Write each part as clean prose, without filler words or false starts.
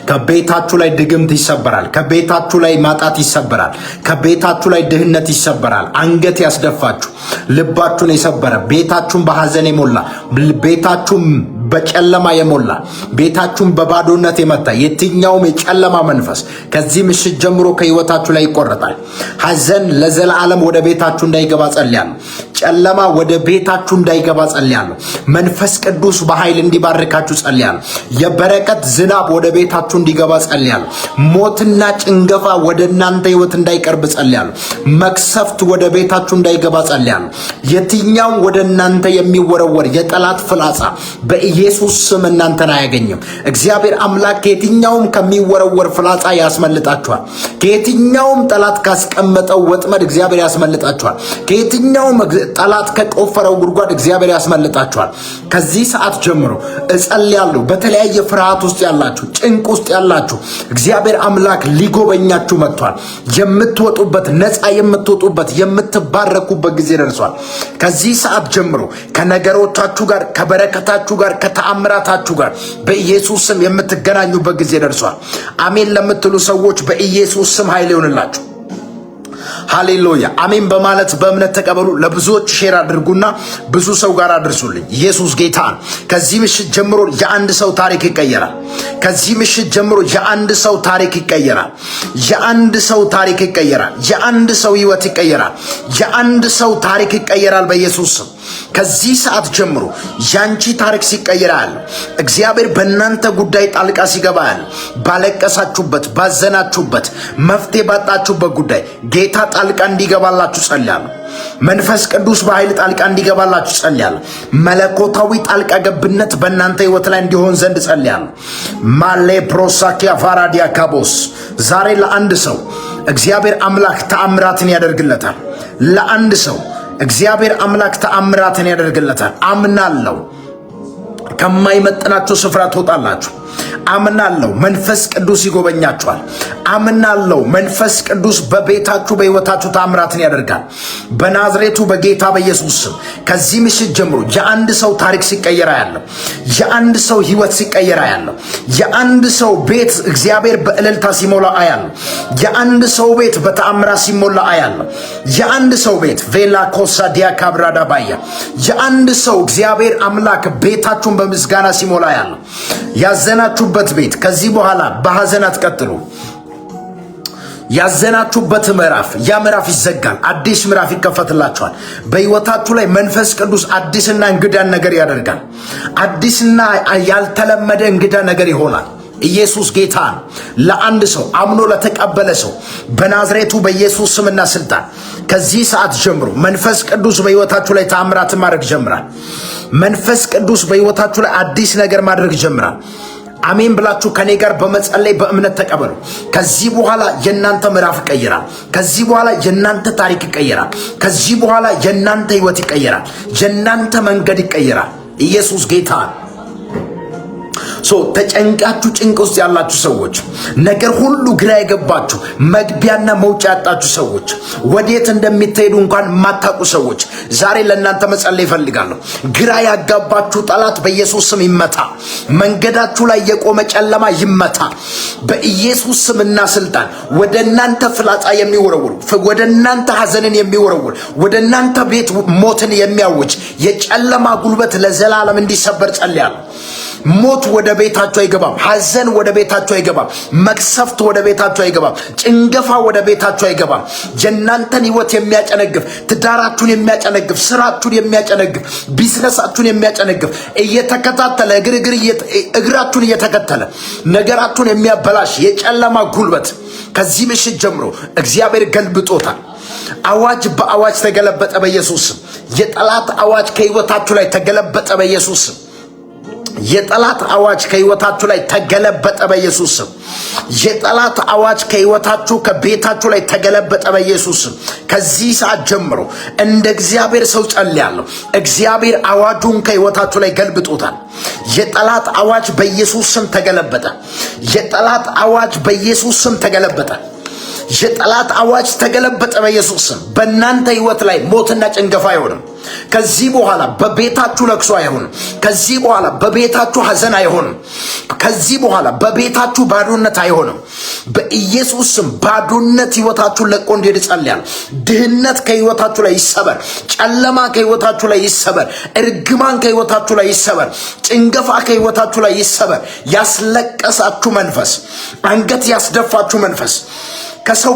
ከቤታችሁ ላይ ድግምት ይሰበራል። ከቤታችሁ ላይ ማጣት ይሰበራል። ከቤታችሁ ላይ ድህነት ይሰበራል። አንገት ያስደፋችሁ፣ ልባችሁን የሰበረ፣ ቤታችሁን በሐዘን የሞላ፣ ቤታችሁን በጨለማ የሞላ፣ ቤታችሁን በባዶነት የመታ የትኛውም የጨለማ መንፈስ ከዚህ ምሽት ጀምሮ ከህይወታችሁ ላይ ይቆረጣል። ሐዘን ለዘላለም ወደ ቤታችሁ እንዳይገባ ጸልያለሁ። ጨለማ ወደ ቤታችሁ እንዳይገባ ጸልያለሁ። መንፈስ ቅዱስ በኃይል እንዲባርካችሁ ጸልያለሁ። የበረከት ዝናብ ወደ ቤታችሁ እንዲገባ ጸልያለሁ። ሞትና ጭንገፋ ወደ እናንተ ህይወት እንዳይቀርብ ጸልያለሁ። መክሰፍት ወደ ቤታችሁ እንዳይገባ ጸልያለሁ። የትኛው ወደ እናንተ የሚወረወር የጠላት ፍላጻ በኢየሱስ ስም እናንተን አያገኝም። እግዚአብሔር አምላክ ከየትኛውም ከሚወረወር ፍላጻ ያስመልጣችኋል። ከየትኛውም ጠላት ካስቀመጠው ወጥመድ እግዚአብሔር ያስመልጣችኋል። ከየትኛውም ጠላት ከቆፈረው ጉድጓድ እግዚአብሔር ያስመልጣችኋል። ከዚህ ሰዓት ጀምሮ እጸልያለሁ። በተለያየ ፍርሃት ውስጥ ያላችሁ፣ ጭንቅ ውስጥ ያላችሁ እግዚአብሔር አምላክ ሊጎበኛችሁ መጥቷል። የምትወጡበት፣ ነፃ የምትወጡበት፣ የምትባረኩበት ጊዜ ደርሷል። ከዚህ ሰዓት ጀምሮ ከነገሮቻችሁ ጋር፣ ከበረከታችሁ ጋር፣ ከተአምራታችሁ ጋር በኢየሱስ ስም የምትገናኙበት ጊዜ ደርሷል። አሜን ለምትሉ ሰዎች በኢየሱስ ስም ኃይል ይሆንላችሁ። ሃሌሉያ አሜን በማለት በእምነት ተቀበሉ። ለብዙዎች ሼር አድርጉና ብዙ ሰው ጋር አድርሱልኝ። ኢየሱስ ጌታ ነው። ከዚህ ምሽት ጀምሮ የአንድ ሰው ታሪክ ይቀየራል። ከዚህ ምሽት ጀምሮ የአንድ ሰው ታሪክ ይቀየራል። የአንድ ሰው ታሪክ ይቀየራል። የአንድ ሰው ህይወት ይቀየራል። የአንድ ሰው ታሪክ ይቀየራል በኢየሱስ ስም። ከዚህ ሰዓት ጀምሮ ያንቺ ታሪክ ሲቀየር አለ። እግዚአብሔር በእናንተ ጉዳይ ጣልቃ ሲገባ አለ። ባለቀሳችሁበት፣ ባዘናችሁበት፣ መፍትሄ ባጣችሁበት ጉዳይ ጌታ ጣልቃ እንዲገባላችሁ ጸልያለሁ። መንፈስ ቅዱስ በኃይል ጣልቃ እንዲገባላችሁ ጸልያለሁ። መለኮታዊ ጣልቃ ገብነት በእናንተ ህይወት ላይ እንዲሆን ዘንድ ጸልያለሁ። ማሌ ፕሮሳኪያ ፋራዲያ ካቦስ ዛሬ ለአንድ ሰው እግዚአብሔር አምላክ ተአምራትን ያደርግለታል። ለአንድ ሰው እግዚአብሔር አምላክ ተአምራትን ያደርግለታል። አምናለሁ። ከማይመጥናችሁ ስፍራ ትወጣላችሁ። አምናለሁ። መንፈስ ቅዱስ ይጎበኛችኋል። አምናለሁ። መንፈስ ቅዱስ በቤታችሁ በህይወታችሁ ተአምራትን ያደርጋል። በናዝሬቱ በጌታ በኢየሱስ ስም ከዚህ ምሽት ጀምሮ የአንድ ሰው ታሪክ ሲቀየር ያለው፣ የአንድ ሰው ህይወት ሲቀየር ያለው፣ የአንድ ሰው ቤት እግዚአብሔር በእልልታ ሲሞላ አያለሁ። የአንድ ሰው ቤት በተአምራት ሲሞላ አያለሁ። የአንድ ሰው ቤት ቬላ ኮሳ ዲያ ካብራዳ ባያ የአንድ ሰው እግዚአብሔር አምላክ ቤታችሁን በምስጋና ሲሞላ አያለሁ። ያዘናችሁበት ቤት ከዚህ በኋላ በሐዘን አትቀጥሉ። ያዘናችሁበት ምዕራፍ ያ ምዕራፍ ይዘጋል። አዲስ ምዕራፍ ይከፈትላችኋል። በህይወታችሁ ላይ መንፈስ ቅዱስ አዲስና እንግዳን ነገር ያደርጋል። አዲስና ያልተለመደ እንግዳ ነገር ይሆናል። ኢየሱስ ጌታ ነው። ለአንድ ሰው አምኖ ለተቀበለ ሰው በናዝሬቱ በኢየሱስ ስምና ስልጣን ከዚህ ሰዓት ጀምሮ መንፈስ ቅዱስ በህይወታችሁ ላይ ተአምራትን ማድረግ ጀምራል። መንፈስ ቅዱስ በህይወታችሁ ላይ አዲስ ነገር ማድረግ ጀምራል። አሜን ብላችሁ ከኔ ጋር በመጸለይ በእምነት ተቀበሉ። ከዚህ በኋላ የእናንተ ምዕራፍ ይቀየራል። ከዚህ በኋላ የእናንተ ታሪክ ይቀየራል። ከዚህ በኋላ የእናንተ ህይወት ይቀየራል። የእናንተ መንገድ ይቀየራል። ኢየሱስ ጌታ ተጨንቃችሁ ጭንቅ ውስጥ ያላችሁ ሰዎች፣ ነገር ሁሉ ግራ የገባችሁ መግቢያና መውጫ ያጣችሁ ሰዎች፣ ወዴት እንደምትሄዱ እንኳን የማታውቁ ሰዎች ዛሬ ለእናንተ መጸለይ ይፈልጋለሁ። ግራ ያጋባችሁ ጠላት በኢየሱስ ስም ይመታ። መንገዳችሁ ላይ የቆመ ጨለማ ይመታ በኢየሱስ ስምና ስልጣን። ወደ እናንተ ፍላጻ የሚወረውሩ፣ ወደ እናንተ ሐዘንን የሚወረውር፣ ወደ እናንተ ቤት ሞትን የሚያውጅ የጨለማ ጉልበት ለዘላለም እንዲሰበር ጸልያለሁ። ሞት ወደ ቤታችሁ አይገባም። ሐዘን ወደ ቤታችሁ አይገባም። መክሰፍት ወደ ቤታችሁ አይገባም። ጭንገፋ ወደ ቤታችሁ አይገባም። የእናንተን ህይወት የሚያጨነግፍ፣ ትዳራችሁን የሚያጨነግፍ፣ ስራችሁን የሚያጨነግፍ፣ ቢዝነሳችሁን የሚያጨነግፍ እየተከታተለ እግራችሁን እየተከተለ ነገራችሁን የሚያበላሽ የጨለማ ጉልበት ከዚህ ምሽት ጀምሮ እግዚአብሔር ገልብጦታል። አዋጅ በአዋጅ ተገለበጠ በኢየሱስ ስም። የጠላት አዋጅ ከህይወታችሁ ላይ ተገለበጠ በኢየሱስ ስም። የጠላት አዋጅ ከህይወታችሁ ላይ ተገለበጠ በኢየሱስ ስም። የጠላት አዋጅ ከህይወታችሁ ከቤታችሁ ላይ ተገለበጠ በኢየሱስ ስም። ከዚህ ሰዓት ጀምሮ እንደ እግዚአብሔር ሰው ጸልያለሁ። እግዚአብሔር አዋጁን ከህይወታችሁ ላይ ገልብጦታል። የጠላት አዋጅ በኢየሱስ ስም ተገለበጠ። የጠላት አዋጅ በኢየሱስ ስም ተገለበጠ። የጠላት አዋጅ ተገለበጠ በኢየሱስ ስም። በእናንተ ህይወት ላይ ሞትና ጭንገፋ አይሆንም። ከዚህ በኋላ በቤታችሁ ለቅሶ አይሆንም። ከዚህ በኋላ በቤታችሁ ሐዘን አይሆንም። ከዚህ በኋላ በቤታችሁ ባዶነት አይሆንም። በኢየሱስ ስም ባዶነት ህይወታችሁን ለቆ እንዲሄድ ጸልያለሁ። ድህነት ከህይወታችሁ ላይ ይሰበር። ጨለማ ከህይወታችሁ ላይ ይሰበር። እርግማን ከህይወታችሁ ላይ ይሰበር። ጭንገፋ ከህይወታችሁ ላይ ይሰበር። ያስለቀሳችሁ መንፈስ፣ አንገት ያስደፋችሁ መንፈስ፣ ከሰው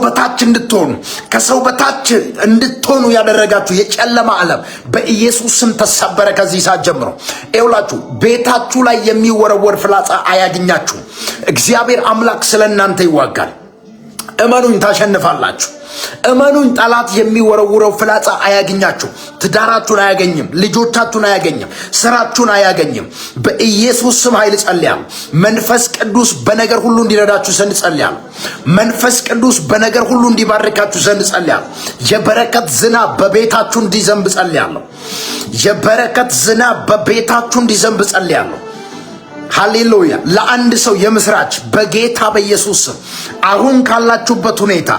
በታች እንድትሆኑ ያደረጋችሁ የጨለማ ዓለም በኢየሱስ ስም ተሰበረ። ከዚህ ሰዓት ጀምሮ ይውላችሁ ቤታችሁ ላይ የሚወረወር ፍላጻ አያግኛችሁ። እግዚአብሔር አምላክ ስለእናንተ ይዋጋል። እመኑኝ፣ ታሸንፋላችሁ። እመኑኝ፣ ጠላት የሚወረውረው ፍላጻ አያገኛችሁ። ትዳራችሁን አያገኝም፣ ልጆቻችሁን አያገኝም፣ ስራችሁን አያገኝም። በኢየሱስ ስም ኃይል ጸልያለሁ። መንፈስ ቅዱስ በነገር ሁሉ እንዲረዳችሁ ዘንድ ጸልያለሁ። መንፈስ ቅዱስ በነገር ሁሉ እንዲባርካችሁ ዘንድ ጸልያለሁ። የበረከት ዝናብ በቤታችሁ እንዲዘንብ ጸልያለሁ። የበረከት ዝናብ በቤታችሁ እንዲዘንብ ጸልያለሁ። ሃሌሉያ። ለአንድ ሰው የምስራች በጌታ በኢየሱስ ስም አሁን ካላችሁበት ሁኔታ፣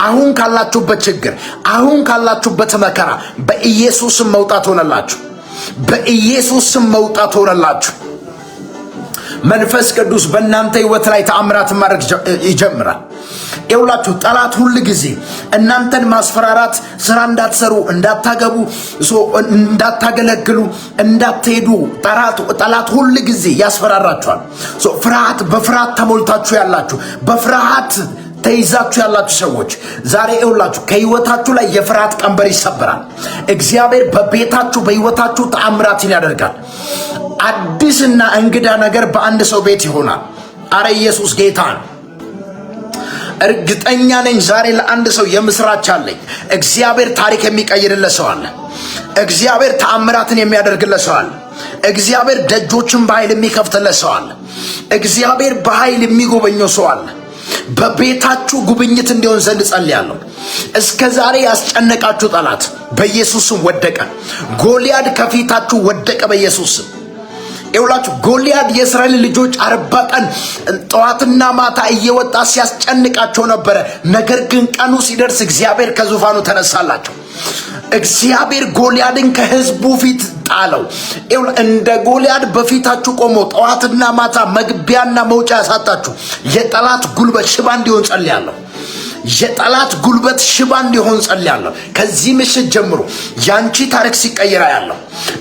አሁን ካላችሁበት ችግር፣ አሁን ካላችሁበት መከራ በኢየሱስ ስም መውጣት ሆነላችሁ። በኢየሱስ ስም መውጣት ሆነላችሁ። መንፈስ ቅዱስ በእናንተ ህይወት ላይ ተአምራት ማድረግ ይጀምራል። ይውላችሁ ጠላት ሁሉ ጊዜ እናንተን ማስፈራራት፣ ስራ እንዳትሰሩ፣ እንዳታገቡ፣ እንዳታገለግሉ፣ እንዳትሄዱ ጠላት ሁሉ ጊዜ ያስፈራራችኋል። ፍርሃት፣ በፍርሃት ተሞልታችሁ ያላችሁ፣ በፍርሃት ተይዛችሁ ያላችሁ ሰዎች ዛሬ ይውላችሁ ከህይወታችሁ ላይ የፍርሃት ቀንበር ይሰበራል። እግዚአብሔር በቤታችሁ በህይወታችሁ ተአምራትን ያደርጋል። አዲስና እንግዳ ነገር በአንድ ሰው ቤት ይሆናል። አረ ኢየሱስ ጌታ ነው። እርግጠኛ ነኝ ዛሬ ለአንድ ሰው የምስራች አለኝ። እግዚአብሔር ታሪክ የሚቀይርለት ሰው አለ። እግዚአብሔር ተአምራትን የሚያደርግለት ሰው አለ። እግዚአብሔር ደጆችን በኃይል የሚከፍትለት ሰው አለ። እግዚአብሔር በኃይል የሚጎበኘው ሰው አለ። በቤታችሁ ጉብኝት እንዲሆን ዘንድ ጸልያለሁ። እስከ ዛሬ ያስጨነቃችሁ ጠላት በኢየሱስም ወደቀ። ጎልያድ ከፊታችሁ ወደቀ በኢየሱስም። ይውላችሁ ጎልያድ የእስራኤል ልጆች 40 ቀን ጠዋትና ማታ እየወጣ ሲያስጨንቃቸው ነበረ። ነገር ግን ቀኑ ሲደርስ እግዚአብሔር ከዙፋኑ ተነሳላቸው። እግዚአብሔር ጎልያድን ከህዝቡ ፊት ጣለው። እንደ ጎልያድ በፊታችሁ ቆሞ ጠዋትና ማታ መግቢያና መውጫ ያሳጣችሁ የጠላት ጉልበት ሽባ እንዲሆን ጸልያለሁ። የጠላት ጉልበት ሽባ እንዲሆን ጸልያለሁ። ከዚህ ምሽት ጀምሮ ያንቺ ታሪክ ሲቀየር ያለው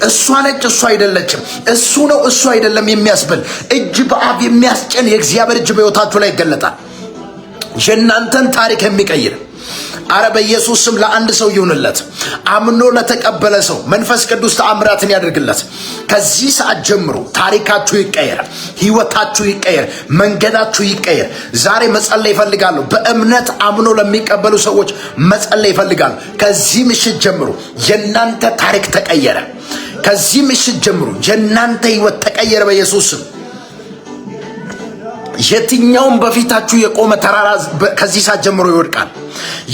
እሷ ነች እሷ አይደለችም፣ እሱ ነው እሱ አይደለም የሚያስብል እጅ በአፍ የሚያስጨን የእግዚአብሔር እጅ በሕይወታችሁ ላይ ይገለጣል። የእናንተን ታሪክ የሚቀይር አረ በኢየሱስ ስም ለአንድ ሰው ይሁንለት። አምኖ ለተቀበለ ሰው መንፈስ ቅዱስ ተአምራትን ያደርግለት። ከዚህ ሰዓት ጀምሮ ታሪካችሁ ይቀየር፣ ህይወታችሁ ይቀየር፣ መንገዳችሁ ይቀየር። ዛሬ መጸለይ ይፈልጋለሁ። በእምነት አምኖ ለሚቀበሉ ሰዎች መጸለይ ይፈልጋለሁ። ከዚህ ምሽት ጀምሮ የእናንተ ታሪክ ተቀየረ። ከዚህ ምሽት ጀምሮ የእናንተ ህይወት ተቀየረ በኢየሱስ ስም። የትኛውም በፊታችሁ የቆመ ተራራ ከዚህ ሰዓት ጀምሮ ይወድቃል።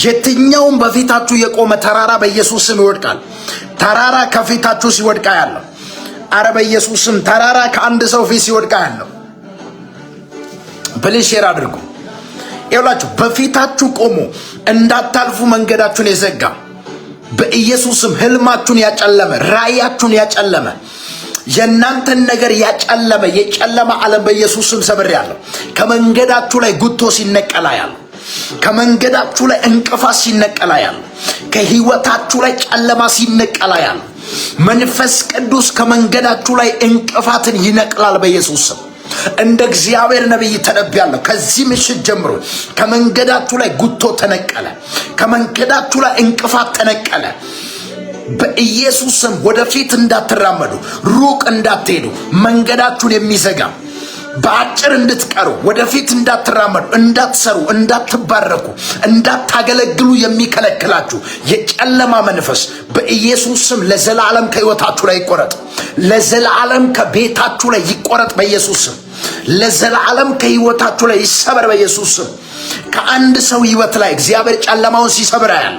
የትኛውም በፊታችሁ የቆመ ተራራ በኢየሱስ ስም ይወድቃል። ተራራ ከፊታችሁ ሲወድቃ ያለው አረ በኢየሱስ ስም ተራራ ከአንድ ሰው ፊት ሲወድቃ ያለው በልሼር አድርጉ። ይኸውላችሁ በፊታችሁ ቆሞ እንዳታልፉ መንገዳችሁን የዘጋ በኢየሱስ ስም ህልማችሁን ያጨለመ፣ ራእያችሁን ያጨለመ፣ የእናንተን ነገር ያጨለመ የጨለማ ዓለም በኢየሱስ ስም ሰብሬያለሁ። ከመንገዳችሁ ላይ ጉቶ ሲነቀላ ያለው፣ ከመንገዳችሁ ላይ እንቅፋት ሲነቀላ ያለው፣ ከህይወታችሁ ላይ ጨለማ ሲነቀላ ያለው መንፈስ ቅዱስ ከመንገዳችሁ ላይ እንቅፋትን ይነቅላል በኢየሱስ ስም። እንደ እግዚአብሔር ነብይ ተነብያለሁ። ከዚህ ምሽት ጀምሮ ከመንገዳችሁ ላይ ጉቶ ተነቀለ፣ ከመንገዳችሁ ላይ እንቅፋት ተነቀለ። በኢየሱስ ስም ወደፊት እንዳትራመዱ፣ ሩቅ እንዳትሄዱ፣ መንገዳችሁን የሚዘጋ በአጭር እንድትቀሩ፣ ወደፊት እንዳትራመዱ፣ እንዳትሰሩ፣ እንዳትባረኩ፣ እንዳታገለግሉ የሚከለክላችሁ የጨለማ መንፈስ በኢየሱስ ስም ለዘላለም ከህይወታችሁ ላይ ይቆረጥ። ለዘላለም ከቤታችሁ ላይ ይቆረጥ በኢየሱስ ስም። ለዘላለም ከህይወታችሁ ላይ ይሰበር በኢየሱስ ስም። ከአንድ ሰው ህይወት ላይ እግዚአብሔር ጨለማውን ሲሰብር ያለ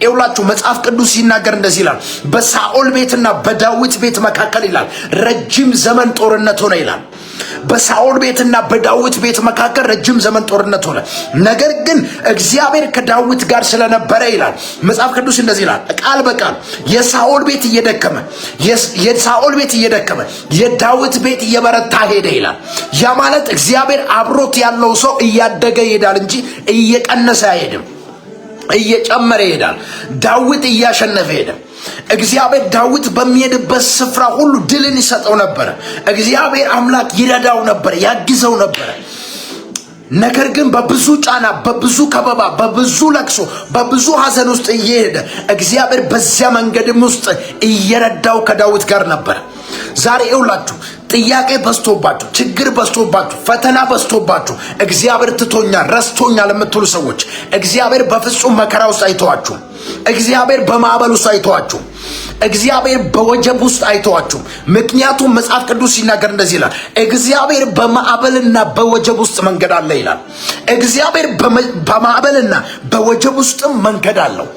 ይውላችሁ መጽሐፍ ቅዱስ ሲናገር እንደዚህ ይላል። በሳኦል ቤትና በዳዊት ቤት መካከል ይላል ረጅም ዘመን ጦርነት ሆነ ይላል። በሳኦል ቤትና በዳዊት ቤት መካከል ረጅም ዘመን ጦርነት ሆነ። ነገር ግን እግዚአብሔር ከዳዊት ጋር ስለነበረ ይላል መጽሐፍ ቅዱስ እንደዚህ ይላል ቃል በቃል የሳኦል ቤት እየደከመ የዳዊት ቤት እየበረታ ሄደ ይላል። ያ ማለት እግዚአብሔር አብሮት ያለው ሰው እያደገ ይሄዳል እንጂ እየቀነሰ አይሄድም፣ እየጨመረ ይሄዳል። ዳዊት እያሸነፈ ሄደ። እግዚአብሔር ዳዊት በሚሄድበት ስፍራ ሁሉ ድልን ይሰጠው ነበር። እግዚአብሔር አምላክ ይረዳው ነበር፣ ያግዘው ነበር። ነገር ግን በብዙ ጫና፣ በብዙ ከበባ፣ በብዙ ለቅሶ፣ በብዙ ሐዘን ውስጥ እየሄደ እግዚአብሔር በዚያ መንገድም ውስጥ እየረዳው ከዳዊት ጋር ነበር። ዛሬ ይውላችሁ ጥያቄ በስቶባችሁ፣ ችግር በስቶባችሁ፣ ፈተና በስቶባችሁ እግዚአብሔር ትቶኛል፣ ረስቶኛል የምትሉ ሰዎች እግዚአብሔር በፍጹም መከራ ውስጥ አይተዋችሁም። እግዚአብሔር በማዕበል ውስጥ አይተዋችሁም። እግዚአብሔር በወጀብ ውስጥ አይተዋችሁም። ምክንያቱም መጽሐፍ ቅዱስ ሲናገር እንደዚህ ይላል፣ እግዚአብሔር በማዕበልና በወጀብ ውስጥ መንገድ አለ ይላል። እግዚአብሔር በማዕበልና በወጀብ ውስጥም መንገድ አለው።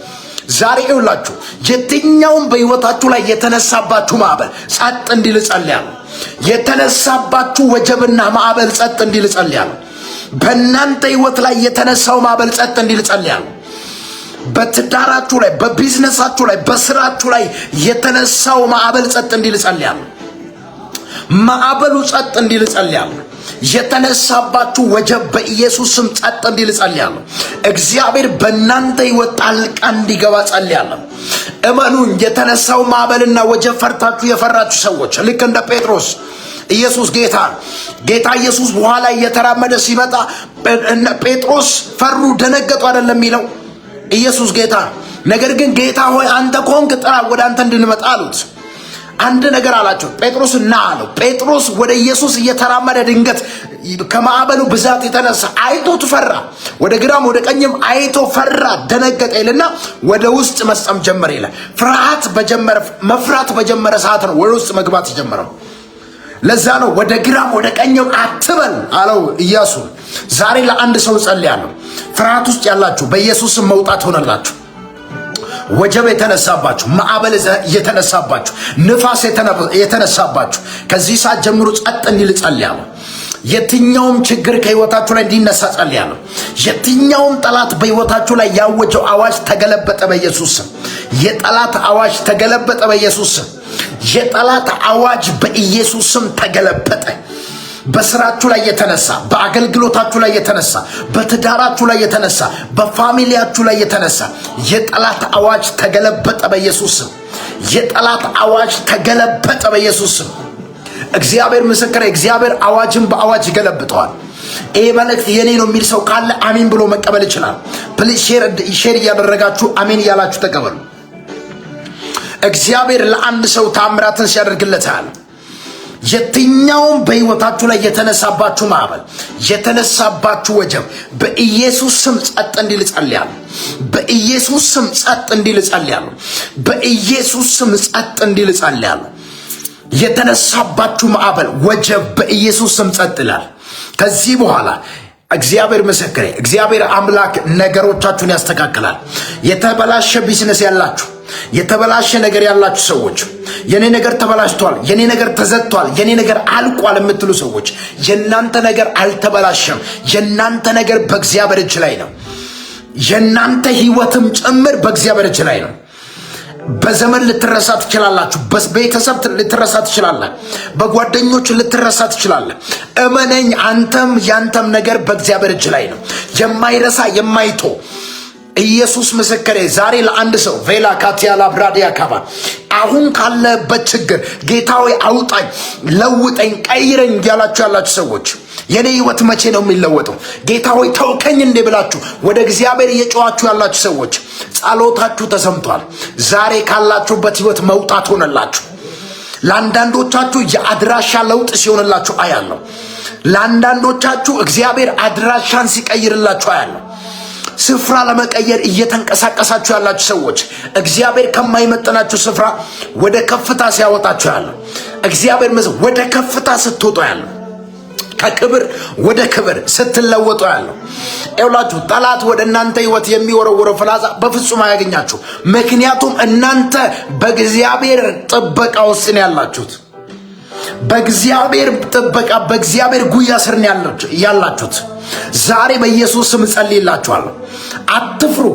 ዛሬ ይውላችሁ የትኛውም በህይወታችሁ ላይ የተነሳባችሁ ማዕበል ጸጥ እንዲል ጸልያለሁ። የተነሳባችሁ ወጀብና ማዕበል ጸጥ እንዲል ጸልያለሁ። በእናንተ ህይወት ላይ የተነሳው ማዕበል ጸጥ እንዲል ጸልያለሁ። በትዳራችሁ ላይ፣ በቢዝነሳችሁ ላይ፣ በስራችሁ ላይ የተነሳው ማዕበል ጸጥ እንዲል ጸልያለሁ። ማዕበሉ ጸጥ እንዲል ጸልያለሁ። የተነሳባችሁ ወጀብ በኢየሱስ ስም ጸጥ እንዲል ጸልያለሁ። እግዚአብሔር በእናንተ ህይወት ጣልቃ እንዲገባ ጸልያለሁ። እመኑኝ፣ የተነሳው ማዕበልና ወጀብ ፈርታችሁ የፈራችሁ ሰዎች ልክ እንደ ጴጥሮስ ኢየሱስ ጌታ ኢየሱስ በኋላ እየተራመደ ሲመጣ ጴጥሮስ ፈሩ፣ ደነገጡ አይደለም የሚለው ኢየሱስ ጌታ። ነገር ግን ጌታ ሆይ አንተ ከሆንክ ጥራ፣ ወደ አንተ እንድንመጣ አሉት። አንድ ነገር አላቸው። ጴጥሮስ ና አለው። ጴጥሮስ ወደ ኢየሱስ እየተራመደ ድንገት ከማዕበሉ ብዛት የተነሳ አይቶት ፈራ። ወደ ግራም ወደ ቀኝም አይቶ ፈራ፣ ደነገጠ ይልና ወደ ውስጥ መስጠም ጀመረ ይላል። መፍራት በጀመረ ሰዓት ነው ወደ ውስጥ መግባት የጀመረው። ለዛ ነው ወደ ግራም ወደ ቀኝም አትበል አለው ኢያሱ። ዛሬ ለአንድ ሰው ጸልያለሁ። ፍርሃት ውስጥ ያላችሁ በኢየሱስም መውጣት ሆነላችሁ። ወጀብ የተነሳባችሁ፣ ማዕበል የተነሳባችሁ፣ ንፋስ የተነሳባችሁ ከዚህ ሰዓት ጀምሮ ጸጥ እንዲል ጸልያለሁ። የትኛውም ችግር ከህይወታችሁ ላይ እንዲነሳ ጸልያለሁ። የትኛውም ጠላት በህይወታችሁ ላይ ያወጀው አዋጅ ተገለበጠ በኢየሱስ ስም። የጠላት አዋጅ ተገለበጠ በኢየሱስ ስም። የጠላት አዋጅ በኢየሱስ ስም ተገለበጠ። በስራችሁ ላይ የተነሳ፣ በአገልግሎታችሁ ላይ የተነሳ፣ በትዳራችሁ ላይ የተነሳ፣ በፋሚሊያችሁ ላይ የተነሳ የጠላት አዋጅ ተገለበጠ በኢየሱስ ስም። የጠላት አዋጅ ተገለበጠ በኢየሱስ ስም። እግዚአብሔር ምስክር፣ እግዚአብሔር አዋጅን በአዋጅ ይገለብጠዋል። ይሄ መልእክት የኔ ነው የሚል ሰው ካለ አሜን ብሎ መቀበል ይችላል። ፕሊዝ ሼር እያደረጋችሁ አሜን እያላችሁ ተቀበሉ። እግዚአብሔር ለአንድ ሰው ታምራትን ሲያደርግለታል። የትኛውም በህይወታችሁ ላይ የተነሳባችሁ ማዕበል፣ የተነሳባችሁ ወጀብ በኢየሱስ ስም ጸጥ እንዲል ጸልያለሁ። በኢየሱስ ስም ጸጥ እንዲል ጸልያለሁ። በኢየሱስ ስም ጸጥ እንዲል ጸልያለሁ። የተነሳባችሁ ማዕበል፣ ወጀብ በኢየሱስ ስም ጸጥ ይላል። ከዚህ በኋላ እግዚአብሔር ምስክሬ፣ እግዚአብሔር አምላክ ነገሮቻችሁን ያስተካክላል። የተበላሸ ቢዝነስ ያላችሁ፣ የተበላሸ ነገር ያላችሁ ሰዎች፣ የኔ ነገር ተበላሽቷል፣ የኔ ነገር ተዘግቷል፣ የኔ ነገር አልቋል የምትሉ ሰዎች የናንተ ነገር አልተበላሸም። የናንተ ነገር በእግዚአብሔር እጅ ላይ ነው። የናንተ ህይወትም ጭምር በእግዚአብሔር እጅ ላይ ነው። በዘመን ልትረሳ ትችላላችሁ። በቤተሰብ ልትረሳ ትችላለህ። በጓደኞች ልትረሳ ትችላለህ። እመነኝ፣ አንተም ያንተም ነገር በእግዚአብሔር እጅ ላይ ነው። የማይረሳ የማይቶ ኢየሱስ ምስክሬ። ዛሬ ለአንድ ሰው ቬላ ካቲያላ ብራዲያ ካባ አሁን ካለበት ችግር ጌታ ሆይ አውጣኝ፣ ለውጠኝ፣ ቀይረኝ ያላችሁ ሰዎች የኔ ህይወት መቼ ነው የሚለወጠው? ጌታ ሆይ ተውከኝ እንዴ ብላችሁ ወደ እግዚአብሔር እየጮኻችሁ ያላችሁ ሰዎች ጸሎታችሁ ተሰምቷል። ዛሬ ካላችሁበት ህይወት መውጣት ሆነላችሁ። ለአንዳንዶቻችሁ የአድራሻ ለውጥ ሲሆንላችሁ አያለሁ። ለአንዳንዶቻችሁ እግዚአብሔር አድራሻን ሲቀይርላችሁ አያለሁ። ስፍራ ለመቀየር እየተንቀሳቀሳችሁ ያላችሁ ሰዎች እግዚአብሔር ከማይመጥናችሁ ስፍራ ወደ ከፍታ ሲያወጣችሁ ያለው እግዚአብሔር ወደ ከፍታ ስትወጡ ያለው ከክብር ወደ ክብር ስትለወጡ ያለው ኤውላችሁ ጠላት ወደ እናንተ ህይወት የሚወረወረው ፍላጻ በፍጹም አያገኛችሁ። ምክንያቱም እናንተ በእግዚአብሔር ጥበቃ ውስጥ ነው ያላችሁት። በእግዚአብሔር ጥበቃ በእግዚአብሔር ጉያ ስር ያላችሁት ዛሬ በኢየሱስ ስም ጸልይላችኋለሁ። አትፍሩ።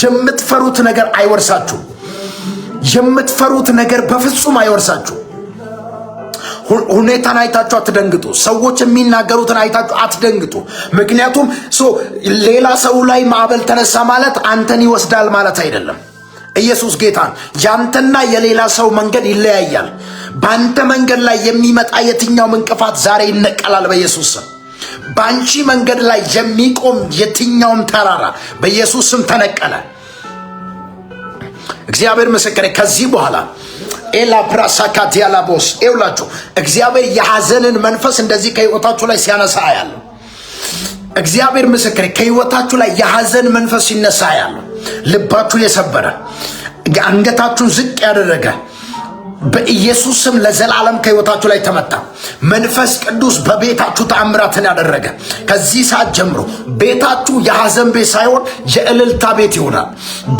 የምትፈሩት ነገር አይወርሳችሁ። የምትፈሩት ነገር በፍጹም አይወርሳችሁ። ሁኔታን አይታችሁ አትደንግጡ። ሰዎች የሚናገሩትን አይታችሁ አትደንግጡ። ምክንያቱም ሌላ ሰው ላይ ማዕበል ተነሳ ማለት አንተን ይወስዳል ማለት አይደለም። ኢየሱስ ጌታን ያንተና የሌላ ሰው መንገድ ይለያያል። በአንተ መንገድ ላይ የሚመጣ የትኛውም እንቅፋት ዛሬ ይነቀላል በኢየሱስ ስም። በአንቺ መንገድ ላይ የሚቆም የትኛውም ተራራ በኢየሱስ ስም ተነቀለ። እግዚአብሔር ምስክሬ። ከዚህ በኋላ ኤላ ፕራሳካት ያላቦስ ኤውላችሁ እግዚአብሔር የሐዘንን መንፈስ እንደዚህ ከህይወታችሁ ላይ ሲያነሳ ያለው እግዚአብሔር ምስክሬ፣ ከህይወታችሁ ላይ የሐዘን መንፈስ ሲነሳ ያለው ልባችሁ የሰበረ አንገታችሁን ዝቅ ያደረገ በኢየሱስ ስም ለዘላለም ከህይወታችሁ ላይ ተመታ። መንፈስ ቅዱስ በቤታችሁ ተአምራትን ያደረገ ከዚህ ሰዓት ጀምሮ ቤታችሁ የሐዘን ቤት ሳይሆን የእልልታ ቤት ይሆናል።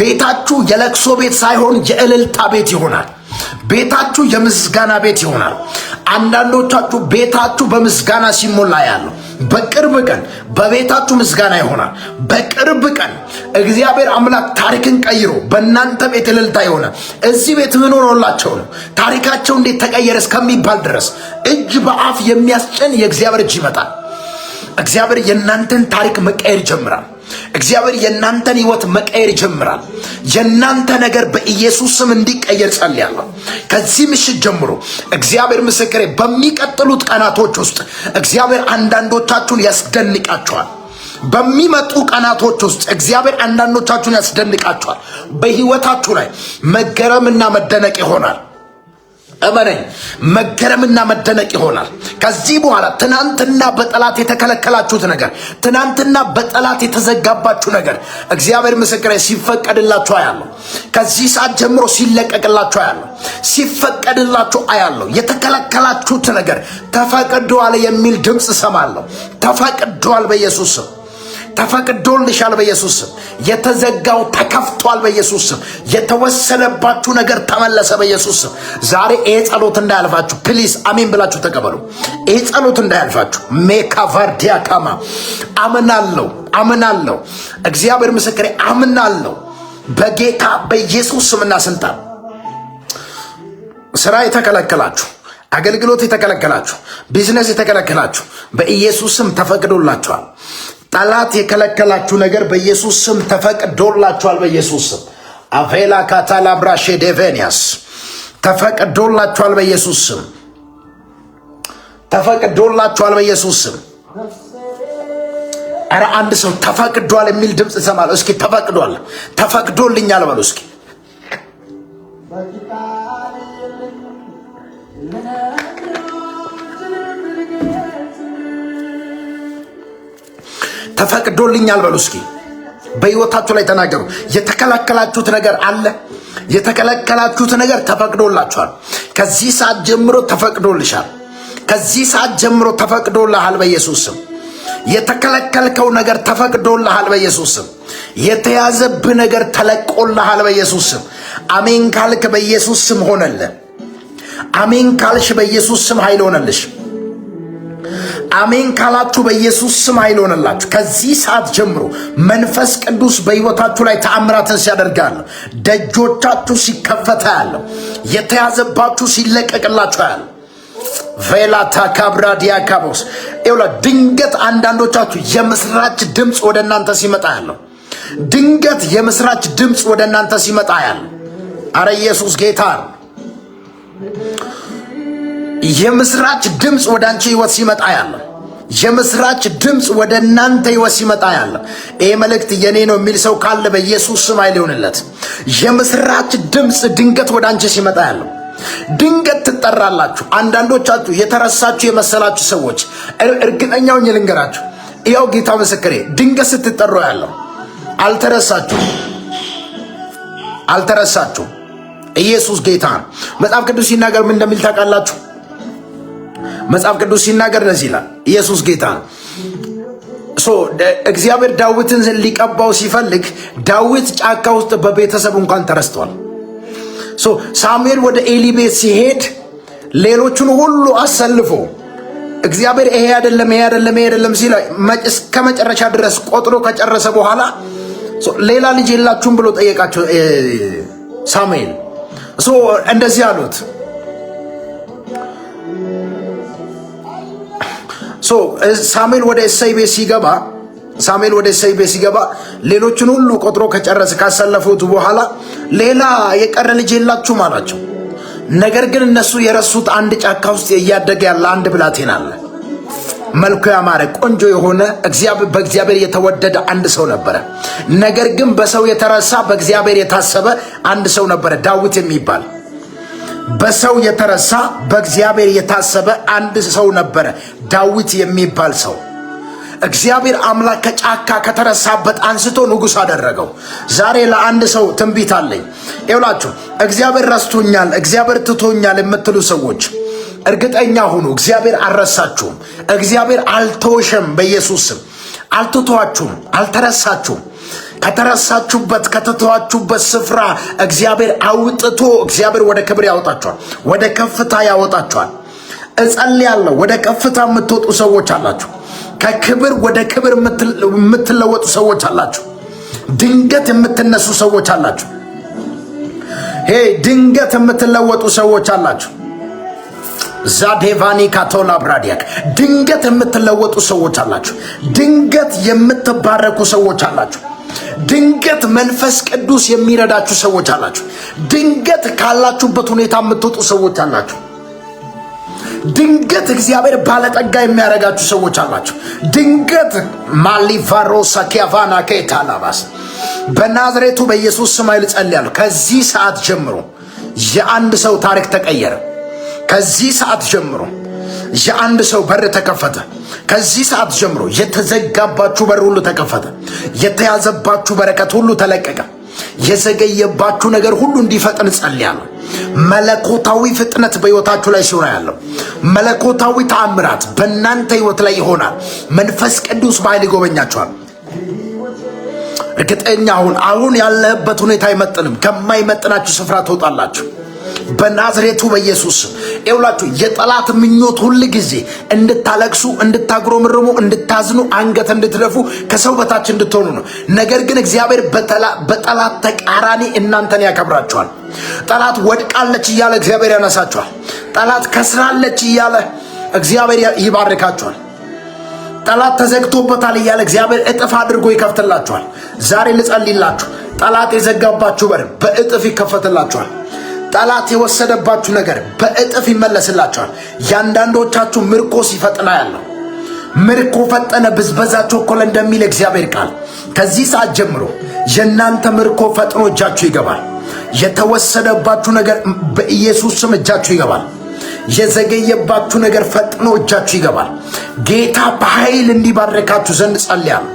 ቤታችሁ የለቅሶ ቤት ሳይሆን የእልልታ ቤት ይሆናል። ቤታችሁ የምስጋና ቤት ይሆናል። አንዳንዶቻችሁ ቤታችሁ በምስጋና ሲሞላ ያለው በቅርብ ቀን በቤታችሁ ምስጋና ይሆናል። በቅርብ ቀን እግዚአብሔር አምላክ ታሪክን ቀይሮ በእናንተ ቤት እልልታ ይሆናል። እዚህ ቤት ምን ሆኖላቸው ነው ታሪካቸው እንዴት ተቀየረ እስከሚባል ድረስ እጅ በአፍ የሚያስጭን የእግዚአብሔር እጅ ይመጣል። እግዚአብሔር የእናንተን ታሪክ መቀየር ይጀምራል። እግዚአብሔር የእናንተን ህይወት መቀየር ይጀምራል። የእናንተ ነገር በኢየሱስ ስም እንዲቀየር ጸልያለሁ። ከዚህ ምሽት ጀምሮ እግዚአብሔር ምስክሬ፣ በሚቀጥሉት ቀናቶች ውስጥ እግዚአብሔር አንዳንዶቻችሁን ያስደንቃችኋል። በሚመጡ ቀናቶች ውስጥ እግዚአብሔር አንዳንዶቻችሁን ያስደንቃችኋል። በህይወታችሁ ላይ መገረምና መደነቅ ይሆናል። እመነኝ፣ መገረምና መደነቅ ይሆናል። ከዚህ በኋላ ትናንትና በጠላት የተከለከላችሁት ነገር፣ ትናንትና በጠላት የተዘጋባችሁ ነገር እግዚአብሔር ምስክሬ ሲፈቀድላችሁ አያለሁ። ከዚህ ሰዓት ጀምሮ ሲለቀቅላችሁ አያለሁ። ሲፈቀድላችሁ አያለሁ። የተከለከላችሁት ነገር ተፈቅዷል የሚል ድምፅ ሰማለሁ። ተፈቅዷል በኢየሱስ ስም። ተፈቅዶልሻል በኢየሱስ ስም። የተዘጋው ተከፍቷል በኢየሱስ ስም። የተወሰነባችሁ ነገር ተመለሰ በኢየሱስ ስም። ዛሬ ይሄ ጸሎት እንዳያልፋችሁ ፕሊዝ አሜን ብላችሁ ተቀበሉ። ይሄ ጸሎት እንዳያልፋችሁ። ሜካቫርዲያ ካማ አምናለሁ። እግዚአብሔር ምስክሬ አምናለሁ። በጌታ በኢየሱስ ስምና ስልጣን ስራ የተከለከላችሁ፣ አገልግሎት የተከለከላችሁ፣ ቢዝነስ የተከለከላችሁ በኢየሱስ ስም ተፈቅዶላችኋል። ጠላት የከለከላችሁ ነገር በኢየሱስ ስም ተፈቅዶላችኋል። በኢየሱስ ስም አቬላ ካታላብራሼ ዴቬኒያስ ተፈቅዶላችኋል። በኢየሱስ ስም ተፈቅዶላችኋል። በኢየሱስ ስም ኧረ አንድ ሰው ተፈቅዷል የሚል ድምፅ እሰማለሁ። እስኪ ተፈቅዷል፣ ተፈቅዶልኛል በሉ እስኪ። ተፈቅዶልኛል በሉ እስኪ። በህይወታችሁ ላይ ተናገሩ። የተከለከላችሁት ነገር አለ። የተከለከላችሁት ነገር ተፈቅዶላችኋል። ከዚህ ሰዓት ጀምሮ ተፈቅዶልሻል። ከዚህ ሰዓት ጀምሮ ተፈቅዶልሃል በኢየሱስ ስም። የተከለከልከው ነገር ተፈቅዶልሃል በኢየሱስ ስም። የተያዘብህ ነገር ተለቆልሃል በኢየሱስ ስም። አሜን ካልክ በኢየሱስ ስም ሆነልህ። አሜን ካልሽ በኢየሱስ ስም ኃይል ሆነልሽ። አሜን ካላችሁ በኢየሱስ ስም ኃይል ሆነላችሁ። ከዚህ ሰዓት ጀምሮ መንፈስ ቅዱስ በህይወታችሁ ላይ ተአምራትን ሲያደርጋል። ደጆቻችሁ ሲከፈታ ያለው፣ የተያዘባችሁ ሲለቀቅላችሁ ያለው ቬላታ ካብራ ዲያካቦስ ኤውላ ድንገት አንዳንዶቻችሁ የምስራች ድምፅ ወደ እናንተ ሲመጣ ያለው፣ ድንገት የምስራች ድምፅ ወደ እናንተ ሲመጣ ያለው። አረ ኢየሱስ ጌታ ነው። የምስራች ድምፅ ወደ አንቺ ህይወት ሲመጣ ያለው፣ የምስራች ድምፅ ወደ እናንተ ህይወት ሲመጣ ያለው። ይሄ መልእክት የኔ ነው የሚል ሰው ካለ በኢየሱስ ስም ኃይል ይሁንለት። የምስራች ድምፅ ድንገት ወደ አንቺ ሲመጣ ያለው፣ ድንገት ትጠራላችሁ። አንዳንዶቻችሁ የተረሳችሁ የመሰላችሁ ሰዎች እርግጠኛውን ልንገራችሁ፣ ይኸው ጌታ ምስክሬ፣ ድንገት ስትጠሩ ያለው አልተረሳችሁ። ኢየሱስ ጌታ ነው። መጽሐፍ ቅዱስ ሲናገር ምን እንደሚል ታውቃላችሁ? መጽሐፍ ቅዱስ ሲናገር እንደዚህ ይላል። ኢየሱስ ጌታ ነው። እግዚአብሔር ዳዊትን ሊቀባው ሲፈልግ ዳዊት ጫካ ውስጥ በቤተሰብ እንኳን ተረስቷል። ሳሙኤል ወደ ኤሊ ቤት ሲሄድ ሌሎቹን ሁሉ አሰልፎ እግዚአብሔር ይሄ አይደለም ሲል እስከ መጨረሻ ድረስ ቆጥሮ ከጨረሰ በኋላ ሌላ ልጅ የላችሁም ብሎ ጠየቃቸው ሳሙኤል። እንደዚህ አሉት። ሳሙኤል ወደ እሴይ ቤት ሲገባ ሌሎችን ሁሉ ቆጥሮ ከጨረሰ ካሰለፉት በኋላ ሌላ የቀረ ልጅ የላችሁም አላቸው። ነገር ግን እነሱ የረሱት አንድ ጫካ ውስጥ እያደገ ያለ አንድ ብላቴና አለ። መልኩ ያማረ ቆንጆ የሆነ በእግዚአብሔር የተወደደ አንድ ሰው ነበረ። ነገር ግን በሰው የተረሳ በእግዚአብሔር የታሰበ አንድ ሰው ነበረ፣ ዳዊት የሚባል። በሰው የተረሳ በእግዚአብሔር የታሰበ አንድ ሰው ነበረ፣ ዳዊት የሚባል ሰው። እግዚአብሔር አምላክ ከጫካ ከተረሳበት አንስቶ ንጉሥ አደረገው። ዛሬ ለአንድ ሰው ትንቢት አለኝ። ይውላችሁ እግዚአብሔር ረስቶኛል፣ እግዚአብሔር ትቶኛል የምትሉ ሰዎች እርግጠኛ ሁኑ፣ እግዚአብሔር አልረሳችሁም። እግዚአብሔር አልተወሸም። በኢየሱስ ስም አልትቷችሁም፣ አልተረሳችሁም። ከተረሳችሁበት ከተተዋችሁበት ስፍራ እግዚአብሔር አውጥቶ እግዚአብሔር ወደ ክብር ያወጣችኋል፣ ወደ ከፍታ ያወጣችኋል። እጸልያለሁ። ወደ ከፍታ የምትወጡ ሰዎች አላችሁ። ከክብር ወደ ክብር የምትለወጡ ሰዎች አላችሁ። ድንገት የምትነሱ ሰዎች አላችሁ። ድንገት የምትለወጡ ሰዎች አላችሁ። ዛዴቫኒ ካቶላ ብራዲያክ ድንገት የምትለወጡ ሰዎች አላችሁ። ድንገት የምትባረኩ ሰዎች አላችሁ። ድንገት መንፈስ ቅዱስ የሚረዳችሁ ሰዎች አላችሁ። ድንገት ካላችሁበት ሁኔታ የምትወጡ ሰዎች አላችሁ። ድንገት እግዚአብሔር ባለጠጋ የሚያረጋችሁ ሰዎች አላችሁ። ድንገት ማሊቫሮሳ ኪያቫና ከታላባስ በናዝሬቱ በኢየሱስ ስም ኃይል ጸልያለሁ። ከዚህ ሰዓት ጀምሮ የአንድ ሰው ታሪክ ተቀየረ። ከዚህ ሰዓት ጀምሮ የአንድ ሰው በር ተከፈተ። ከዚህ ሰዓት ጀምሮ የተዘጋባችሁ በር ሁሉ ተከፈተ። የተያዘባችሁ በረከት ሁሉ ተለቀቀ። የዘገየባችሁ ነገር ሁሉ እንዲፈጥን ጸልያለሁ። መለኮታዊ ፍጥነት በሕይወታችሁ ላይ ሲሆን ያለው መለኮታዊ ተአምራት በእናንተ ሕይወት ላይ ይሆናል። መንፈስ ቅዱስ በኃይል ይጎበኛችኋል። እርግጠኛ አሁን ያለህበት ሁኔታ አይመጥንም። ከማይመጥናችሁ ስፍራ ትወጣላችሁ በናዝሬቱ በኢየሱስ። ይውላችሁ የጠላት ምኞት ሁሉ ጊዜ እንድታለቅሱ፣ እንድታግሮምርሙ፣ እንድታዝኑ፣ አንገት እንድትደፉ፣ ከሰው በታች እንድትሆኑ ነው። ነገር ግን እግዚአብሔር በጠላት ተቃራኒ እናንተን ያከብራችኋል። ጠላት ወድቃለች እያለ እግዚአብሔር ያነሳችኋል። ጠላት ከስራለች እያለ እግዚአብሔር ይባርካችኋል። ጠላት ተዘግቶበታል እያለ እግዚአብሔር እጥፍ አድርጎ ይከፍትላችኋል። ዛሬ ልጸልይላችሁ። ጠላት የዘጋባችሁ በር በእጥፍ ይከፈትላችኋል። ጠላት የወሰደባችሁ ነገር በእጥፍ ይመለስላችኋል። ያንዳንዶቻችሁ ምርኮ ሲፈጥና ያለው ምርኮ ፈጠነ፣ ብዝበዛ ቸኮለ እንደሚል እግዚአብሔር ቃል ከዚህ ሰዓት ጀምሮ የእናንተ ምርኮ ፈጥኖ እጃችሁ ይገባል። የተወሰደባችሁ ነገር በኢየሱስ ስም እጃችሁ ይገባል። የዘገየባችሁ ነገር ፈጥኖ እጃችሁ ይገባል። ጌታ በኃይል እንዲባርካችሁ ዘንድ ጸልያለሁ።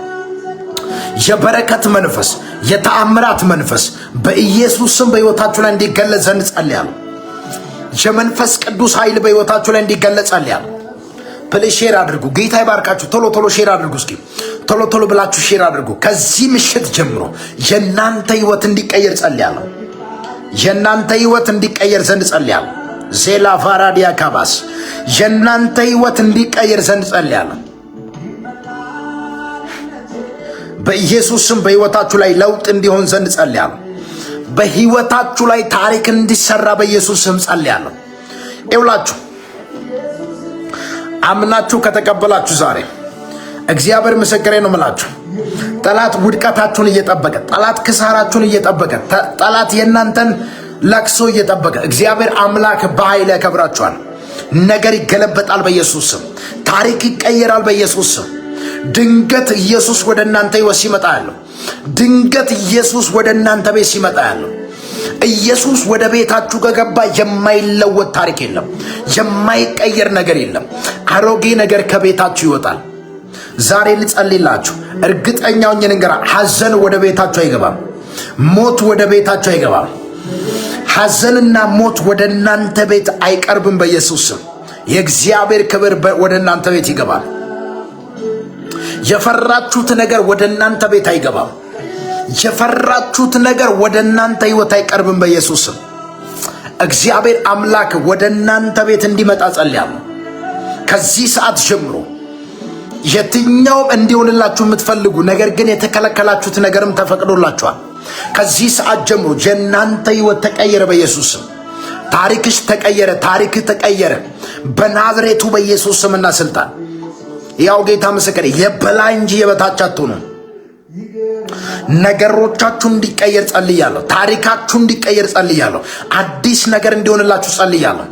የበረከት መንፈስ፣ የተአምራት መንፈስ በኢየሱስ ስም በሕይወታችሁ ላይ እንዲገለጽ ዘንድ ጸልያለሁ። የመንፈስ ቅዱስ ኃይል በሕይወታችሁ ላይ እንዲገለጽ ጸልያለሁ። ፕሊዝ ሼር አድርጉ። ጌታ ይባርካችሁ። ቶሎ ሼር አድርጉ። እስኪ ቶሎ ብላችሁ ሼር አድርጉ። ከዚህ ምሽት ጀምሮ የእናንተ ሕይወት እንዲቀየር ጸልያለሁ። የእናንተ ሕይወት እንዲቀየር ዘንድ ጸልያለሁ። ዜላ ፋራዲያ ካባስ የእናንተ ሕይወት እንዲቀየር ዘንድ ጸልያለሁ። በኢየሱስ ስም በሕይወታችሁ ላይ ለውጥ እንዲሆን ዘንድ ጸልያለሁ። በሕይወታችሁ ላይ ታሪክ እንዲሰራ በኢየሱስ ስም ጸልያለሁ። ይውላችሁ አምናችሁ ከተቀበላችሁ ዛሬ እግዚአብሔር ምስክሬ ነው የምላችሁ። ጠላት ውድቀታችሁን እየጠበቀ፣ ጠላት ክሳራችሁን እየጠበቀ፣ ጠላት የእናንተን ለቅሶ እየጠበቀ እግዚአብሔር አምላክ በኃይል ያከብራችኋል። ነገር ይገለበጣል በኢየሱስ ስም። ታሪክ ይቀየራል በኢየሱስ ስም። ድንገት ኢየሱስ ወደ እናንተ ሕይወት ሲመጣ ያለው፣ ድንገት ኢየሱስ ወደ እናንተ ቤት ሲመጣ ያለው፣ ኢየሱስ ወደ ቤታችሁ ከገባ የማይለወጥ ታሪክ የለም። የማይቀየር ነገር የለም። አሮጌ ነገር ከቤታችሁ ይወጣል። ዛሬ ልጸልይላችሁ። እርግጠኛው ነገር ሐዘን ወደ ቤታችሁ አይገባም። ሞት ወደ ቤታችሁ አይገባም። ሐዘንና ሞት ወደ እናንተ ቤት አይቀርብም በኢየሱስ ስም። የእግዚአብሔር ክብር ወደ እናንተ ቤት ይገባል። የፈራችሁት ነገር ወደ እናንተ ቤት አይገባም። የፈራችሁት ነገር ወደ እናንተ ሕይወት አይቀርብም በኢየሱስ ስም። እግዚአብሔር አምላክ ወደ እናንተ ቤት እንዲመጣ ጸልያለሁ። ከዚህ ሰዓት ጀምሮ የትኛውም እንዲሆንላችሁ የምትፈልጉ ነገር ግን የተከለከላችሁት ነገርም ተፈቅዶላችኋል። ከዚህ ሰዓት ጀምሮ የእናንተ ሕይወት ተቀየረ በኢየሱስ ስም። ታሪክሽ ተቀየረ፣ ታሪክህ ተቀየረ በናዝሬቱ በኢየሱስ ስምና ስልጣን። ያው ጌታ ምስክሬ የበላይ እንጂ የበታች አትሆኑም። ነገሮቻችሁ እንዲቀየር ጸልያለሁ። ታሪካችሁ እንዲቀየር ጸልያለሁ። አዲስ ነገር እንዲሆንላችሁ ጸልያለሁ።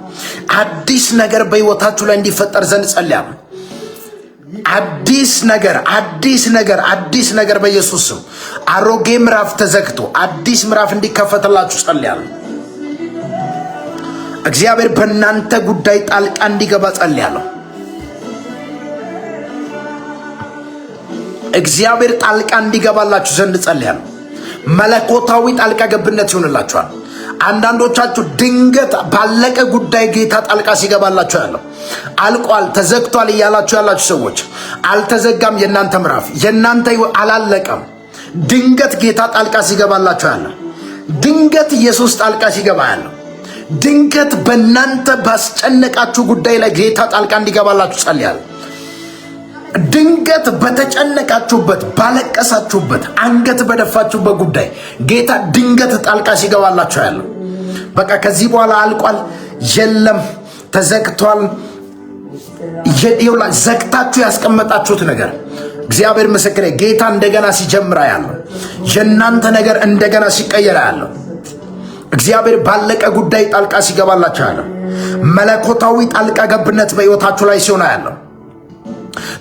አዲስ ነገር በሕይወታችሁ ላይ እንዲፈጠር ዘንድ ጸልያለሁ። አዲስ ነገር በኢየሱስ ስም። አሮጌ ምዕራፍ ተዘግቶ አዲስ ምዕራፍ እንዲከፈትላችሁ ጸልያለሁ። እግዚአብሔር በእናንተ ጉዳይ ጣልቃ እንዲገባ ጸልያለሁ። እግዚአብሔር ጣልቃ እንዲገባላችሁ ዘንድ ጸልያለሁ። መለኮታዊ ጣልቃ ገብነት ይሆንላችኋል። አንዳንዶቻችሁ ድንገት ባለቀ ጉዳይ ጌታ ጣልቃ ሲገባላችሁ ያለው አልቋል ተዘግቷል እያላችሁ ያላችሁ ሰዎች አልተዘጋም። የእናንተ ምዕራፍ የእናንተ አላለቀም። ድንገት ጌታ ጣልቃ ሲገባላችሁ ያለው ድንገት ኢየሱስ ጣልቃ ሲገባ ያለው ድንገት በእናንተ ባስጨነቃችሁ ጉዳይ ላይ ጌታ ጣልቃ እንዲገባላችሁ ጸልያለሁ። ድንገት በተጨነቃችሁበት ባለቀሳችሁበት አንገት በደፋችሁበት ጉዳይ ጌታ ድንገት ጣልቃ ሲገባላችሁ ያለው በቃ ከዚህ በኋላ አልቋል፣ የለም ተዘግቷል። ዘግታችሁ ያስቀመጣችሁት ነገር እግዚአብሔር ምስክሬ ጌታ እንደገና ሲጀምራ ያለው የእናንተ ነገር እንደገና ሲቀየራ ያለው እግዚአብሔር ባለቀ ጉዳይ ጣልቃ ሲገባላችሁ ያለው መለኮታዊ ጣልቃ ገብነት በሕይወታችሁ ላይ ሲሆን ያለው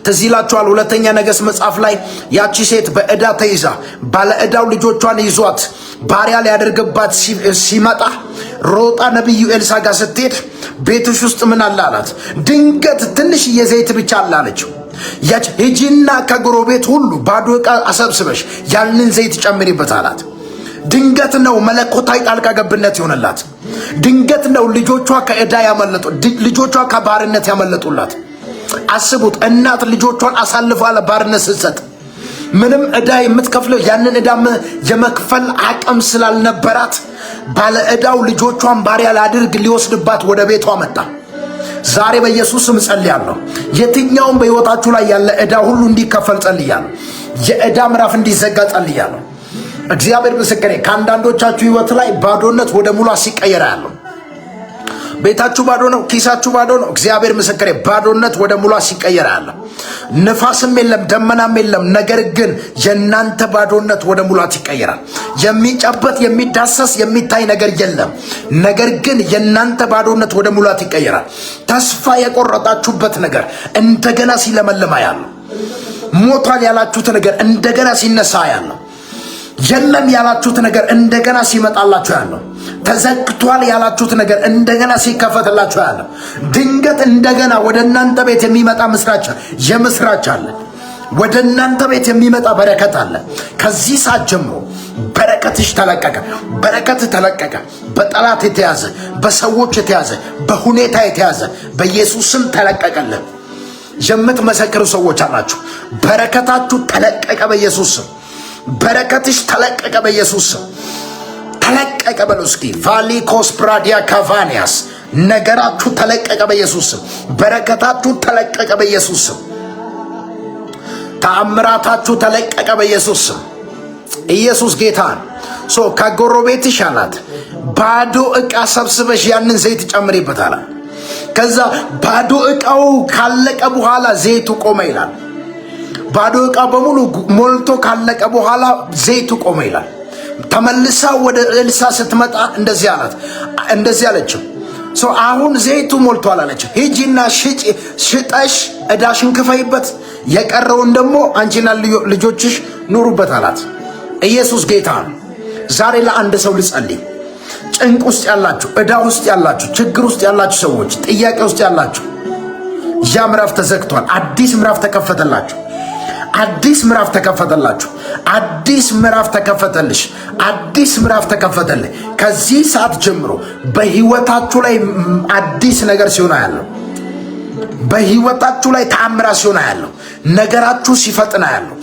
ትዝ ይላችኋል። ሁለተኛ ነገሥት መጽሐፍ ላይ ያቺ ሴት በዕዳ ተይዛ ባለ ዕዳው ልጆቿን ይዟት ባሪያ ሊያደርግባት ሲመጣ ሮጣ ነቢዩ ኤልሳ ጋር ስትሄድ ቤትሽ ውስጥ ምን አለ አላት። ድንገት ትንሽዬ ዘይት ብቻ አለ አለችው። ሂጂና ከጎረቤት ሁሉ ባዶ ዕቃ አሰብስበሽ ያንን ዘይት ጨምሪበት አላት። ድንገት ነው መለኮታዊ ጣልቃ ገብነት ይሆንላት። ድንገት ነው ልጆቿ ከዕዳ ያመለጡ፣ ልጆቿ ከባርነት ያመለጡላት። አስቡት፣ እናት ልጆቿን አሳልፋ ለባርነት ስትሰጥ ምንም ዕዳ የምትከፍለው ያንን ዕዳ የመክፈል አቅም ስላልነበራት ባለ ዕዳው ልጆቿን ባሪያ ላድርግ ሊወስድባት ወደ ቤቷ መጣ። ዛሬ በኢየሱስ ስም ጸልያለሁ። የትኛውም በሕይወታችሁ ላይ ያለ ዕዳ ሁሉ እንዲከፈል ጸልያለሁ። የዕዳ ምዕራፍ እንዲዘጋ ጸልያለሁ። እግዚአብሔር ምስክሬ ከአንዳንዶቻችሁ ሕይወት ላይ ባዶነት ወደ ሙላት ሲቀየር ያለው ቤታችሁ ባዶ ነው፣ ኪሳችሁ ባዶ ነው። እግዚአብሔር ምስክሬ ባዶነት ወደ ሙላት ሲቀየር ያለው ንፋስም የለም ደመናም የለም፣ ነገር ግን የእናንተ ባዶነት ወደ ሙላት ይቀየራል። የሚጨበት የሚዳሰስ የሚታይ ነገር የለም፣ ነገር ግን የእናንተ ባዶነት ወደ ሙላት ይቀየራል። ተስፋ የቆረጣችሁበት ነገር እንደገና ሲለመልማ ያለው፣ ሞቷል ያላችሁት ነገር እንደገና ሲነሳ ያለው፣ የለም ያላችሁት ነገር እንደገና ሲመጣላችሁ ያለው፣ ተዘግቷል ያላችሁት ነገር እንደገና ሲከፈትላችሁ ያለው፣ ድንገት እንደገና ወደ እናንተ ቤት የሚመጣ የምስራች አለ። ወደ እናንተ ቤት የሚመጣ በረከት አለ። ከዚህ ሰዓት ጀምሮ በረከትሽ ተለቀቀ። በረከት ተለቀቀ። በጠላት የተያዘ፣ በሰዎች የተያዘ፣ በሁኔታ የተያዘ በኢየሱስ ስም ተለቀቀልን። የምትመሰክሩ ሰዎች አላችሁ። በረከታችሁ ተለቀቀ በኢየሱስ ስም። በረከትሽ ተለቀቀ በኢየሱስ ስም። ተለቀቀ በሉ እስኪ። ቫሊኮስ ፕራዲያ ካቫኒያስ ነገራችሁ ተለቀቀ በኢየሱስ ስም። በረከታችሁ ተለቀቀ በኢየሱስ ስም። ተአምራታችሁ ተለቀቀ በኢየሱስ ስም። ኢየሱስ ጌታ ነው። ከጎረቤትሽ አላት ባዶ ዕቃ ሰብስበሽ ያንን ዘይት ጨምሪበታል። ከዛ ባዶ ዕቃው ካለቀ በኋላ ዘይቱ ቆመ ይላል። ባዶ ዕቃ በሙሉ ሞልቶ ካለቀ በኋላ ዘይቱ ቆመ ይላል። ተመልሳ ወደ ኤልሳ ስትመጣ እንደዚህ አለችው፣ አሁን ዘይቱ ሞልቷል አለችው። ሂጂና ሽጠሽ ዕዳሽን ክፈይበት፣ የቀረውን ደግሞ አንቺና ልጆችሽ ኑሩበት አላት። ኢየሱስ ጌታ ነው። ዛሬ ለአንድ ሰው ልጸልይ። ጭንቅ ውስጥ ያላችሁ፣ ዕዳ ውስጥ ያላችሁ፣ ችግር ውስጥ ያላችሁ ሰዎች፣ ጥያቄ ውስጥ ያላችሁ ያ ምዕራፍ ተዘግቷል። አዲስ ምዕራፍ ተከፈተላችሁ። አዲስ ምዕራፍ ተከፈተላችሁ። አዲስ ምዕራፍ ተከፈተልሽ። አዲስ ምዕራፍ ተከፈተልህ። ከዚህ ሰዓት ጀምሮ በሕይወታችሁ ላይ አዲስ ነገር ሲሆን ያለው፣ በሕይወታችሁ ላይ ተአምራት ሲሆን ያለው፣ ነገራችሁ ሲፈጥና ያለው፣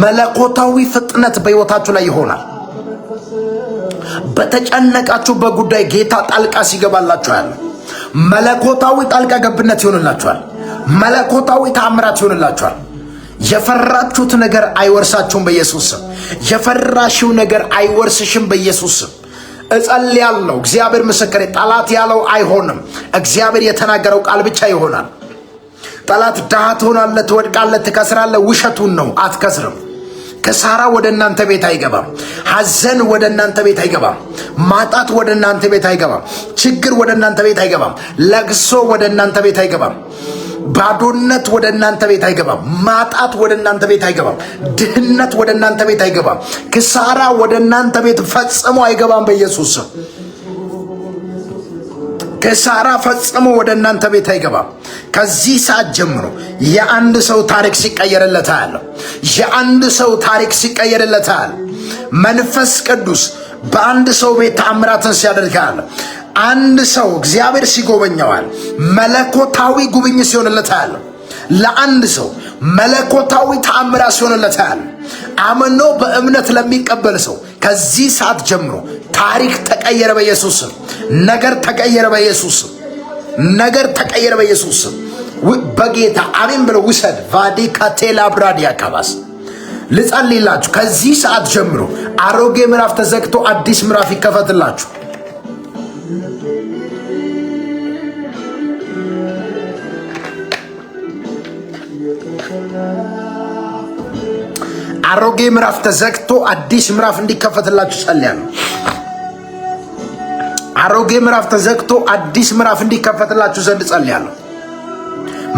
መለኮታዊ ፍጥነት በሕይወታችሁ ላይ ይሆናል። በተጨነቃችሁበት ጉዳይ ጌታ ጣልቃ ሲገባላችኋል። መለኮታዊ ጣልቃ ገብነት ይሆንላችኋል። መለኮታዊ ተአምራት ይሆንላችኋል። የፈራችሁት ነገር አይወርሳችሁም በኢየሱስ ስም። የፈራሽው ነገር አይወርስሽም በኢየሱስ ስም። እጸልያለሁ። እግዚአብሔር ምስክሬ፣ ጠላት ያለው አይሆንም። እግዚአብሔር የተናገረው ቃል ብቻ ይሆናል። ጠላት ድሃ ትሆናለህ፣ ትወድቃለህ፣ ትከስራለህ፣ ውሸቱን ነው። አትከስርም። ከሳራ ወደ እናንተ ቤት አይገባም። ሐዘን ወደ እናንተ ቤት አይገባም። ማጣት ወደ እናንተ ቤት አይገባም። ችግር ወደ እናንተ ቤት አይገባም። ለቅሶ ወደ እናንተ ቤት አይገባም። ባዶነት ወደ እናንተ ቤት አይገባም። ማጣት ወደ እናንተ ቤት አይገባም። ድህነት ወደ እናንተ ቤት አይገባም። ክሳራ ወደ እናንተ ቤት ፈጽሞ አይገባም በኢየሱስ ስም። ክሳራ ፈጽሞ ወደ እናንተ ቤት አይገባም። ከዚህ ሰዓት ጀምሮ የአንድ ሰው ታሪክ ሲቀየርለት አያለሁ። የአንድ ሰው ታሪክ ሲቀየርለት አያለሁ። መንፈስ ቅዱስ በአንድ ሰው ቤት ተአምራትን ሲያደርግ አያለሁ። አንድ ሰው እግዚአብሔር ሲጎበኘዋል። መለኮታዊ ጉብኝት ሲሆንለት አያለሁ። ለአንድ ሰው መለኮታዊ ተአምራት ሲሆንለት አያለሁ። አምኖ በእምነት ለሚቀበል ሰው ከዚህ ሰዓት ጀምሮ ታሪክ ተቀየረ በኢየሱስ ስም። ነገር ተቀየረ በኢየሱስ ስም። ነገር ተቀየረ በኢየሱስ ስም። በጌታ አሜን ብለው ውሰድ። ቫዲካቴላ ብራዲያ ካባስ ልጸልይላችሁ። ከዚህ ሰዓት ጀምሮ አሮጌ ምዕራፍ ተዘግቶ አዲስ ምዕራፍ ይከፈትላችሁ። አሮጌ ምዕራፍ ተዘግቶ አዲስ ምዕራፍ እንዲከፈትላችሁ ጸልያለሁ። አሮጌ ምዕራፍ ተዘግቶ አዲስ ምዕራፍ እንዲከፈትላችሁ ዘንድ ጸልያለሁ።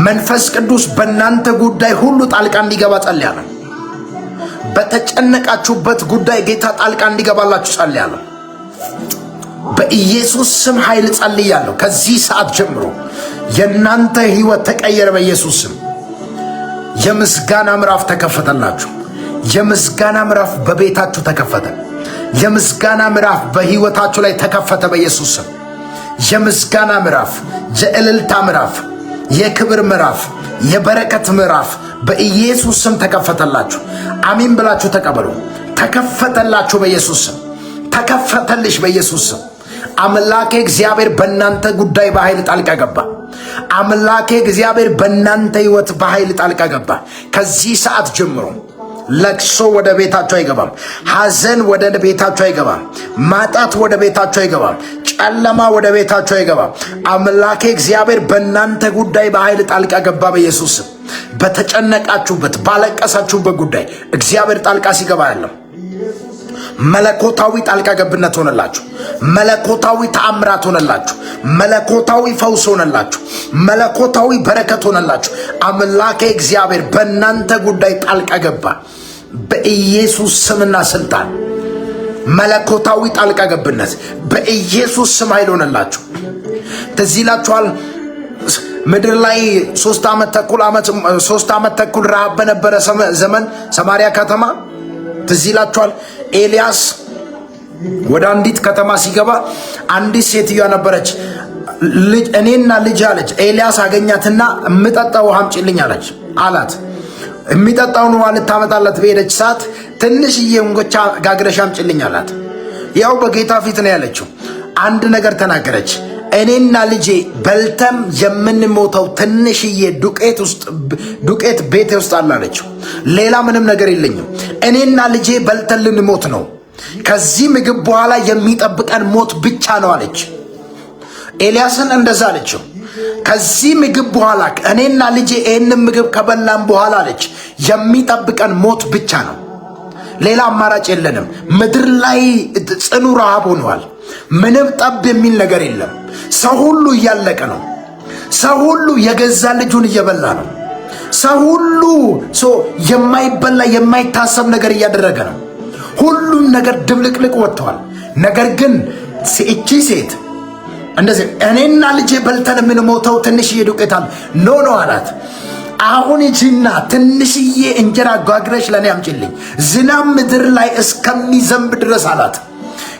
መንፈስ ቅዱስ በእናንተ ጉዳይ ሁሉ ጣልቃ እንዲገባ ጸልያለሁ። በተጨነቃችሁበት ጉዳይ ጌታ ጣልቃ እንዲገባላችሁ ጸልያለሁ። በኢየሱስ ስም ኃይል ጸልያለሁ። ከዚህ ሰዓት ጀምሮ የእናንተ ህይወት ተቀየረ በኢየሱስ ስም። የምስጋና ምዕራፍ ተከፈተላችሁ። የምስጋና ምዕራፍ በቤታችሁ ተከፈተ። የምስጋና ምዕራፍ በህይወታችሁ ላይ ተከፈተ በኢየሱስ ስም። የምስጋና ምዕራፍ፣ የእልልታ ምዕራፍ፣ የክብር ምዕራፍ፣ የበረከት ምዕራፍ በኢየሱስ ስም ተከፈተላችሁ። አሜን ብላችሁ ተቀበሉ። ተከፈተላችሁ በኢየሱስ ስም። ተከፈተልሽ በኢየሱስ ስም። አምላኬ እግዚአብሔር በእናንተ ጉዳይ በኃይል ጣልቃ ገባ። አምላኬ እግዚአብሔር በእናንተ ህይወት በኃይል ጣልቃ ገባ። ከዚህ ሰዓት ጀምሮ ለቅሶ ወደ ቤታችሁ አይገባም። ሐዘን ወደ ቤታችሁ አይገባም። ማጣት ወደ ቤታችሁ አይገባም። ጨለማ ወደ ቤታችሁ አይገባም። አምላኬ እግዚአብሔር በእናንተ ጉዳይ በኃይል ጣልቃ ገባ በኢየሱስ ስም። በተጨነቃችሁበት ባለቀሳችሁበት ጉዳይ እግዚአብሔር ጣልቃ ሲገባ ያለው መለኮታዊ ጣልቃ ገብነት ሆነላችሁ። መለኮታዊ ተአምራት ሆነላችሁ። መለኮታዊ ፈውስ ሆነላችሁ። መለኮታዊ በረከት ሆነላችሁ። አምላኬ እግዚአብሔር በእናንተ ጉዳይ ጣልቃ ገባ በኢየሱስ ስምና ስልጣን። መለኮታዊ ጣልቃ ገብነት በኢየሱስ ስም ኃይል ሆነላችሁ። ትዝ ይላችኋል ምድር ላይ 3 ዓመት ተኩል ረሃብ በነበረ ዘመን ሰማርያ ከተማ ትዝ ይላችኋል። ኤልያስ ወደ አንዲት ከተማ ሲገባ አንዲት ሴትዮዋ ነበረች። እኔና ልጅ አለች። ኤልያስ አገኛትና የምጠጣ ውሃ አምጪልኝ አላት። የሚጠጣውን ውሃ ልታመጣለት በሄደች ሰዓት ትንሽዬ እንጎቻ ጋግረሽ አምጪልኝ አላት። ያው በጌታ ፊት ነው ያለችው። አንድ ነገር ተናገረች። እኔና ልጄ በልተም የምንሞተው ትንሽዬ ዱቄት ቤቴ ውስጥ አላለችው። ሌላ ምንም ነገር የለኝም። እኔና ልጄ በልተን ልንሞት ነው። ከዚህ ምግብ በኋላ የሚጠብቀን ሞት ብቻ ነው አለች። ኤልያስን እንደዛ አለችው። ከዚህ ምግብ በኋላ እኔና ልጄ ይህንን ምግብ ከበላን በኋላ አለች የሚጠብቀን ሞት ብቻ ነው። ሌላ አማራጭ የለንም። ምድር ላይ ጽኑ ረሃብ ሆኗል። ምንም ጠብ የሚል ነገር የለም። ሰው ሁሉ እያለቀ ነው። ሰው ሁሉ የገዛ ልጁን እየበላ ነው። ሰው ሁሉ የማይበላ የማይታሰብ ነገር እያደረገ ነው። ሁሉም ነገር ድብልቅልቅ ወጥቷል። ነገር ግን እቺ ሴት እንደዚህ እኔና ልጄ በልተን የምንሞተው ትንሽዬ ዱቄት አለ ኖ አላት። አሁን ይቺና ትንሽዬ እንጀራ ጋግረሽ ለኔ አምጪልኝ፣ ዝናብ ምድር ላይ እስከሚዘንብ ድረስ አላት።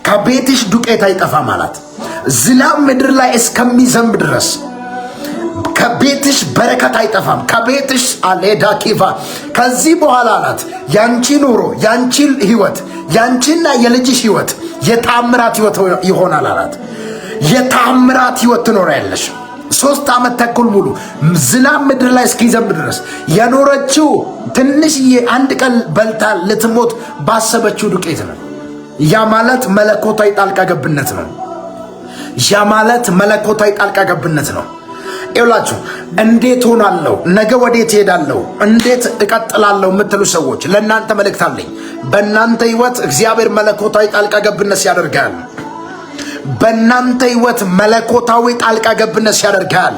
ከቤትሽ ዱቄት አይጠፋም አላት። ዝናብ ምድር ላይ እስከሚዘንብ ድረስ ከቤትሽ በረከት አይጠፋም። ከቤትሽ አሌዳኪቫ ከዚህ በኋላ አላት ያንቺ ኑሮ፣ ያንቺ ህይወት፣ ያንቺና የልጅሽ ህይወት የተአምራት ህይወት ይሆናል አላት። የተአምራት ህይወት ትኖሪያለሽ። 3 ዓመት ተኩል ሙሉ ዝናብ ምድር ላይ እስኪዘንብ ድረስ የኖረችው ትንሽዬ አንድ ቀን በልታ ልትሞት ባሰበችው ዱቄት ነው። ያ ማለት መለኮታዊ ጣልቃ ገብነት ነው። ያ ማለት መለኮታዊ ጣልቃ ገብነት ነው። ይውላችሁ እንዴት ሆናለሁ፣ ነገ ወዴት ሄዳለሁ፣ እንዴት እቀጥላለሁ የምትሉ ሰዎች ለእናንተ መልእክት አለኝ። በእናንተ ህይወት እግዚአብሔር መለኮታዊ ጣልቃ ገብነት ያደርጋል። በእናንተ ህይወት መለኮታዊ ጣልቃ ገብነት ያደርጋል።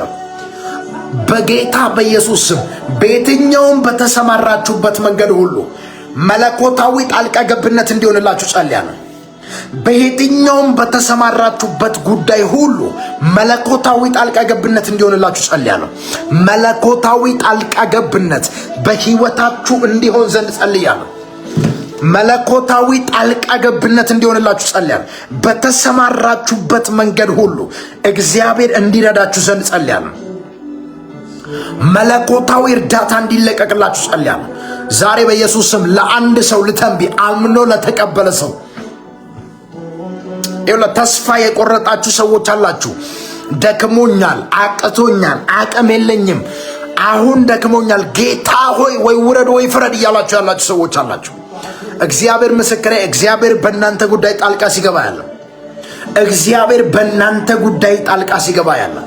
በጌታ በኢየሱስ ስም በየትኛውም በተሰማራችሁበት መንገድ ሁሉ መለኮታዊ ጣልቃ ገብነት እንዲሆንላችሁ ጸልያለሁ። በየትኛውም በተሰማራችሁበት ጉዳይ ሁሉ መለኮታዊ ጣልቃ ገብነት እንዲሆንላችሁ ጸልያለሁ። መለኮታዊ ጣልቃ ገብነት በህይወታችሁ እንዲሆን ዘንድ ጸልያለሁ። መለኮታዊ ጣልቃ ገብነት እንዲሆንላችሁ ጸልያለሁ። በተሰማራችሁበት መንገድ ሁሉ እግዚአብሔር እንዲረዳችሁ ዘንድ ጸልያለሁ። መለኮታዊ እርዳታ እንዲለቀቅላችሁ ጸልያለሁ። ዛሬ በኢየሱስ ስም ለአንድ ሰው ልተንቢ አምኖ ለተቀበለ ሰው ተስፋ የቆረጣችሁ ሰዎች አላችሁ። ደክሞኛል፣ አቅቶኛል፣ አቅም የለኝም፣ አሁን ደክሞኛል፣ ጌታ ሆይ ወይ ውረድ ወይ ፍረድ እያላችሁ ያላችሁ ሰዎች አላችሁ። እግዚአብሔር ምስክሬ፣ እግዚአብሔር በእናንተ ጉዳይ ጣልቃ ሲገባ ያለው እግዚአብሔር በእናንተ ጉዳይ ጣልቃ ሲገባ ያለው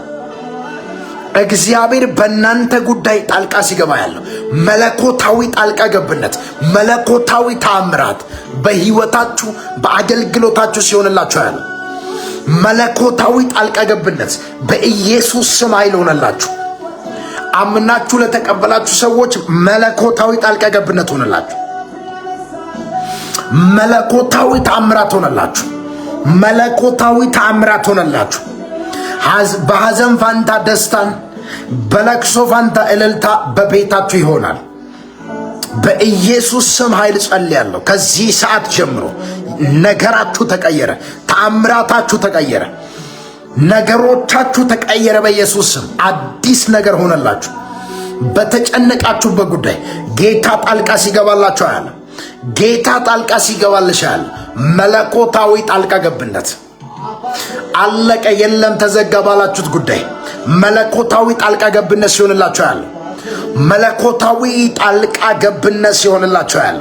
እግዚአብሔር በእናንተ ጉዳይ ጣልቃ ሲገባ ያለው መለኮታዊ ጣልቃ ገብነት፣ መለኮታዊ ተአምራት በህይወታችሁ በአገልግሎታችሁ ሲሆንላችሁ ያለው መለኮታዊ ጣልቃ ገብነት በኢየሱስ ስም ኃይል ሆነላችሁ። አምናችሁ ለተቀበላችሁ ሰዎች መለኮታዊ ጣልቃ ገብነት ሆነላችሁ። መለኮታዊ ተአምራት ሆነላችሁ። መለኮታዊ ተአምራት ሆነላችሁ። በሐዘን ፋንታ ደስታን፣ በለቅሶ ፋንታ እልልታ በቤታችሁ ይሆናል። በኢየሱስ ስም ኃይል ጸልያለሁ። ከዚህ ሰዓት ጀምሮ ነገራችሁ ተቀየረ፣ ተአምራታችሁ ተቀየረ፣ ነገሮቻችሁ ተቀየረ። በኢየሱስ ስም አዲስ ነገር ሆነላችሁ። በተጨነቃችሁበት ጉዳይ ጌታ ጣልቃ ሲገባላችሁ አያለ። ጌታ ጣልቃ ሲገባልሽ አያለ። መለኮታዊ ጣልቃ ገብነት አለቀ የለም ተዘጋ ባላችሁት ጉዳይ መለኮታዊ ጣልቃ ገብነት ሲሆንላችሁ ያለ። መለኮታዊ ጣልቃ ገብነት ሲሆንላችሁ ያለ።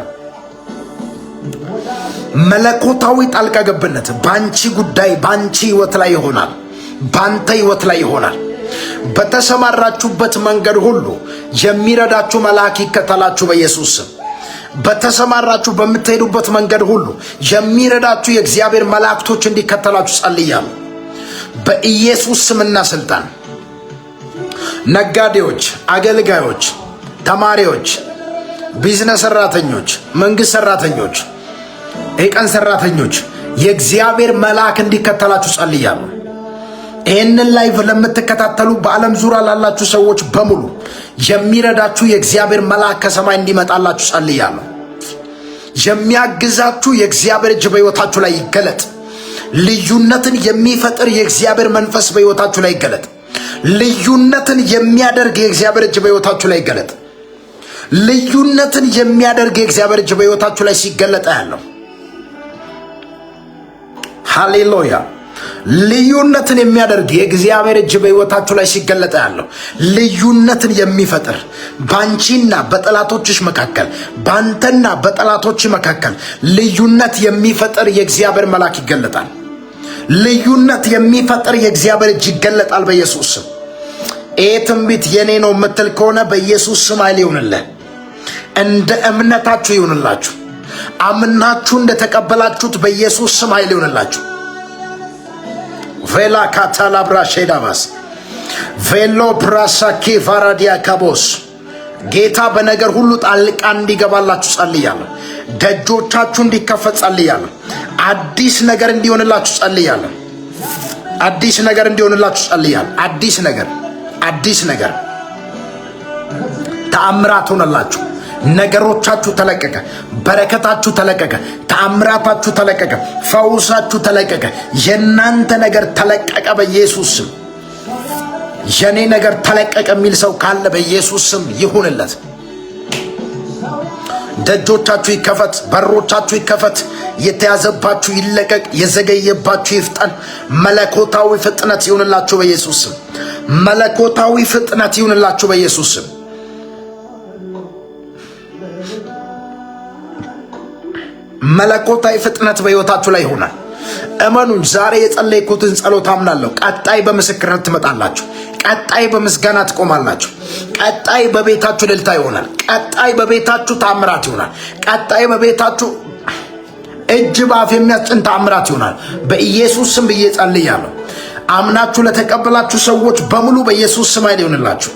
መለኮታዊ ጣልቃ ገብነት ባንቺ ጉዳይ ባንቺ ህይወት ላይ ይሆናል። ባንተ ህይወት ላይ ይሆናል። በተሰማራችሁበት መንገድ ሁሉ የሚረዳችሁ መልአክ ይከተላችሁ በኢየሱስ ስም። በተሰማራችሁ በምትሄዱበት መንገድ ሁሉ የሚረዳችሁ የእግዚአብሔር መላእክቶች እንዲከተላችሁ ጸልያለሁ በኢየሱስ ስምና ስልጣን። ነጋዴዎች፣ አገልጋዮች፣ ተማሪዎች፣ ቢዝነስ ሰራተኞች፣ መንግስት ሰራተኞች፣ የቀን ሰራተኞች የእግዚአብሔር መልአክ እንዲከተላችሁ ጸልያለሁ። ይህንን ላይቭ ለምትከታተሉ በዓለም ዙሪያ ላላችሁ ሰዎች በሙሉ የሚረዳችሁ የእግዚአብሔር መልአክ ከሰማይ እንዲመጣላችሁ ጸልያለሁ። የሚያግዛችሁ የእግዚአብሔር እጅ በሕይወታችሁ ላይ ይገለጥ። ልዩነትን የሚፈጥር የእግዚአብሔር መንፈስ በሕይወታችሁ ላይ ይገለጥ። ልዩነትን የሚያደርግ የእግዚአብሔር እጅ በሕይወታችሁ ላይ ይገለጥ። ልዩነትን የሚያደርግ የእግዚአብሔር እጅ በሕይወታችሁ ላይ ሲገለጥ ያለው ሃሌሉያ። ልዩነትን የሚያደርግ የእግዚአብሔር እጅ በሕይወታችሁ ላይ ሲገለጥ ያለው ልዩነትን የሚፈጥር ባንቺና በጠላቶችሽ መካከል ባንተና በጠላቶች መካከል ልዩነት የሚፈጥር የእግዚአብሔር መልአክ ይገለጣል። ልዩነት የሚፈጥር የእግዚአብሔር እጅ ይገለጣል በኢየሱስ ስም። ይሄ ትንቢት የኔ ነው የምትል ከሆነ በኢየሱስ ስም ኃይል ይሁንልህ። እንደ እምነታችሁ ይሁንላችሁ። አምናችሁ እንደተቀበላችሁት በኢየሱስ ስም ኃይል ይሁንላችሁ። ቬላ ካታላብራ ሼዳባስ ቬሎ ብራሳኪ ቫራዲያ ካቦስ ጌታ በነገር ሁሉ ጣልቃ እንዲገባላችሁ ጸልያለሁ። ደጆቻችሁ እንዲከፈት ጸልያለሁ። አዲስ ነገር እንዲሆንላችሁ ጸልያለሁ። አዲስ ነገር እንዲሆንላችሁ ጸልያለሁ። አዲስ ነገር ተአምራት ሆነላችሁ። ነገሮቻችሁ ተለቀቀ። በረከታችሁ ተለቀቀ። ተአምራታችሁ ተለቀቀ። ፈውሳችሁ ተለቀቀ። የናንተ ነገር ተለቀቀ በኢየሱስ ስም። የኔ ነገር ተለቀቀ የሚል ሰው ካለ በኢየሱስ ስም ይሁንለት። ደጆቻችሁ ይከፈት፣ በሮቻችሁ ይከፈት። የተያዘባችሁ ይለቀቅ፣ የዘገየባችሁ ይፍጠን። መለኮታዊ ፍጥነት ይሁንላችሁ በኢየሱስ ስም። መለኮታዊ ፍጥነት ይሁንላችሁ በኢየሱስ ስም። መለኮታዊ ፍጥነት በሕይወታችሁ ላይ ይሆናል። እመኑኝ። ዛሬ የጸለይኩትን ጸሎት አምናለሁ። ቀጣይ በምስክርነት ትመጣላችሁ። ቀጣይ በምስጋና ትቆማላችሁ። ቀጣይ በቤታችሁ እልልታ ይሆናል። ቀጣይ በቤታችሁ ታምራት ይሆናል። ቀጣይ በቤታችሁ እጅ በአፍ የሚያስጭን ታምራት ይሆናል። በኢየሱስ ስም ብዬ ጸልያለሁ። አምናችሁ ለተቀበላችሁ ሰዎች በሙሉ በኢየሱስ ስም ኃይል ይሆንላችሁ።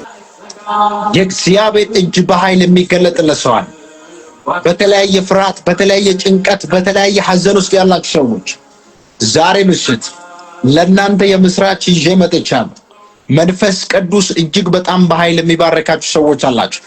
የእግዚአብሔር እጅ በኃይል የሚገለጥለት ሰዋል። በተለያየ ፍርሃት፣ በተለያየ ጭንቀት፣ በተለያየ ሐዘን ውስጥ ያላችሁ ሰዎች ዛሬ ምሽት ለእናንተ የምስራች ይዤ መጥቻለሁ። መንፈስ ቅዱስ እጅግ በጣም በኃይል የሚባረካችሁ ሰዎች አላችሁ።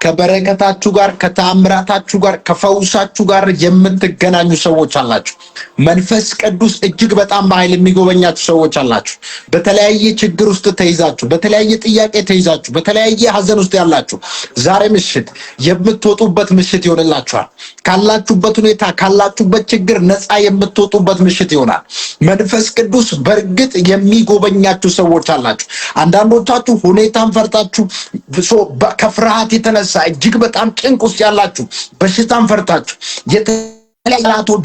ከበረከታችሁ ጋር፣ ከተአምራታችሁ ጋር፣ ከፈውሳችሁ ጋር የምትገናኙ ሰዎች አላችሁ። መንፈስ ቅዱስ እጅግ በጣም በኃይል የሚጎበኛችሁ ሰዎች አላችሁ። በተለያየ ችግር ውስጥ ተይዛችሁ፣ በተለያየ ጥያቄ ተይዛችሁ፣ በተለያየ ሐዘን ውስጥ ያላችሁ ዛሬ ምሽት የምትወጡበት ምሽት ይሆንላችኋል። ካላችሁበት ሁኔታ፣ ካላችሁበት ችግር ነፃ የምትወጡበት ምሽት ይሆናል። መንፈስ ቅዱስ በእርግጥ የሚጎበኛችሁ ሰዎች አላችሁ። አንዳንዶቻችሁ ሁኔታን ፈርታችሁ ከፍርሃት የተነሳ እጅግ በጣም ጭንቅ ውስጥ ያላችሁ፣ በሽታን ፈርታችሁ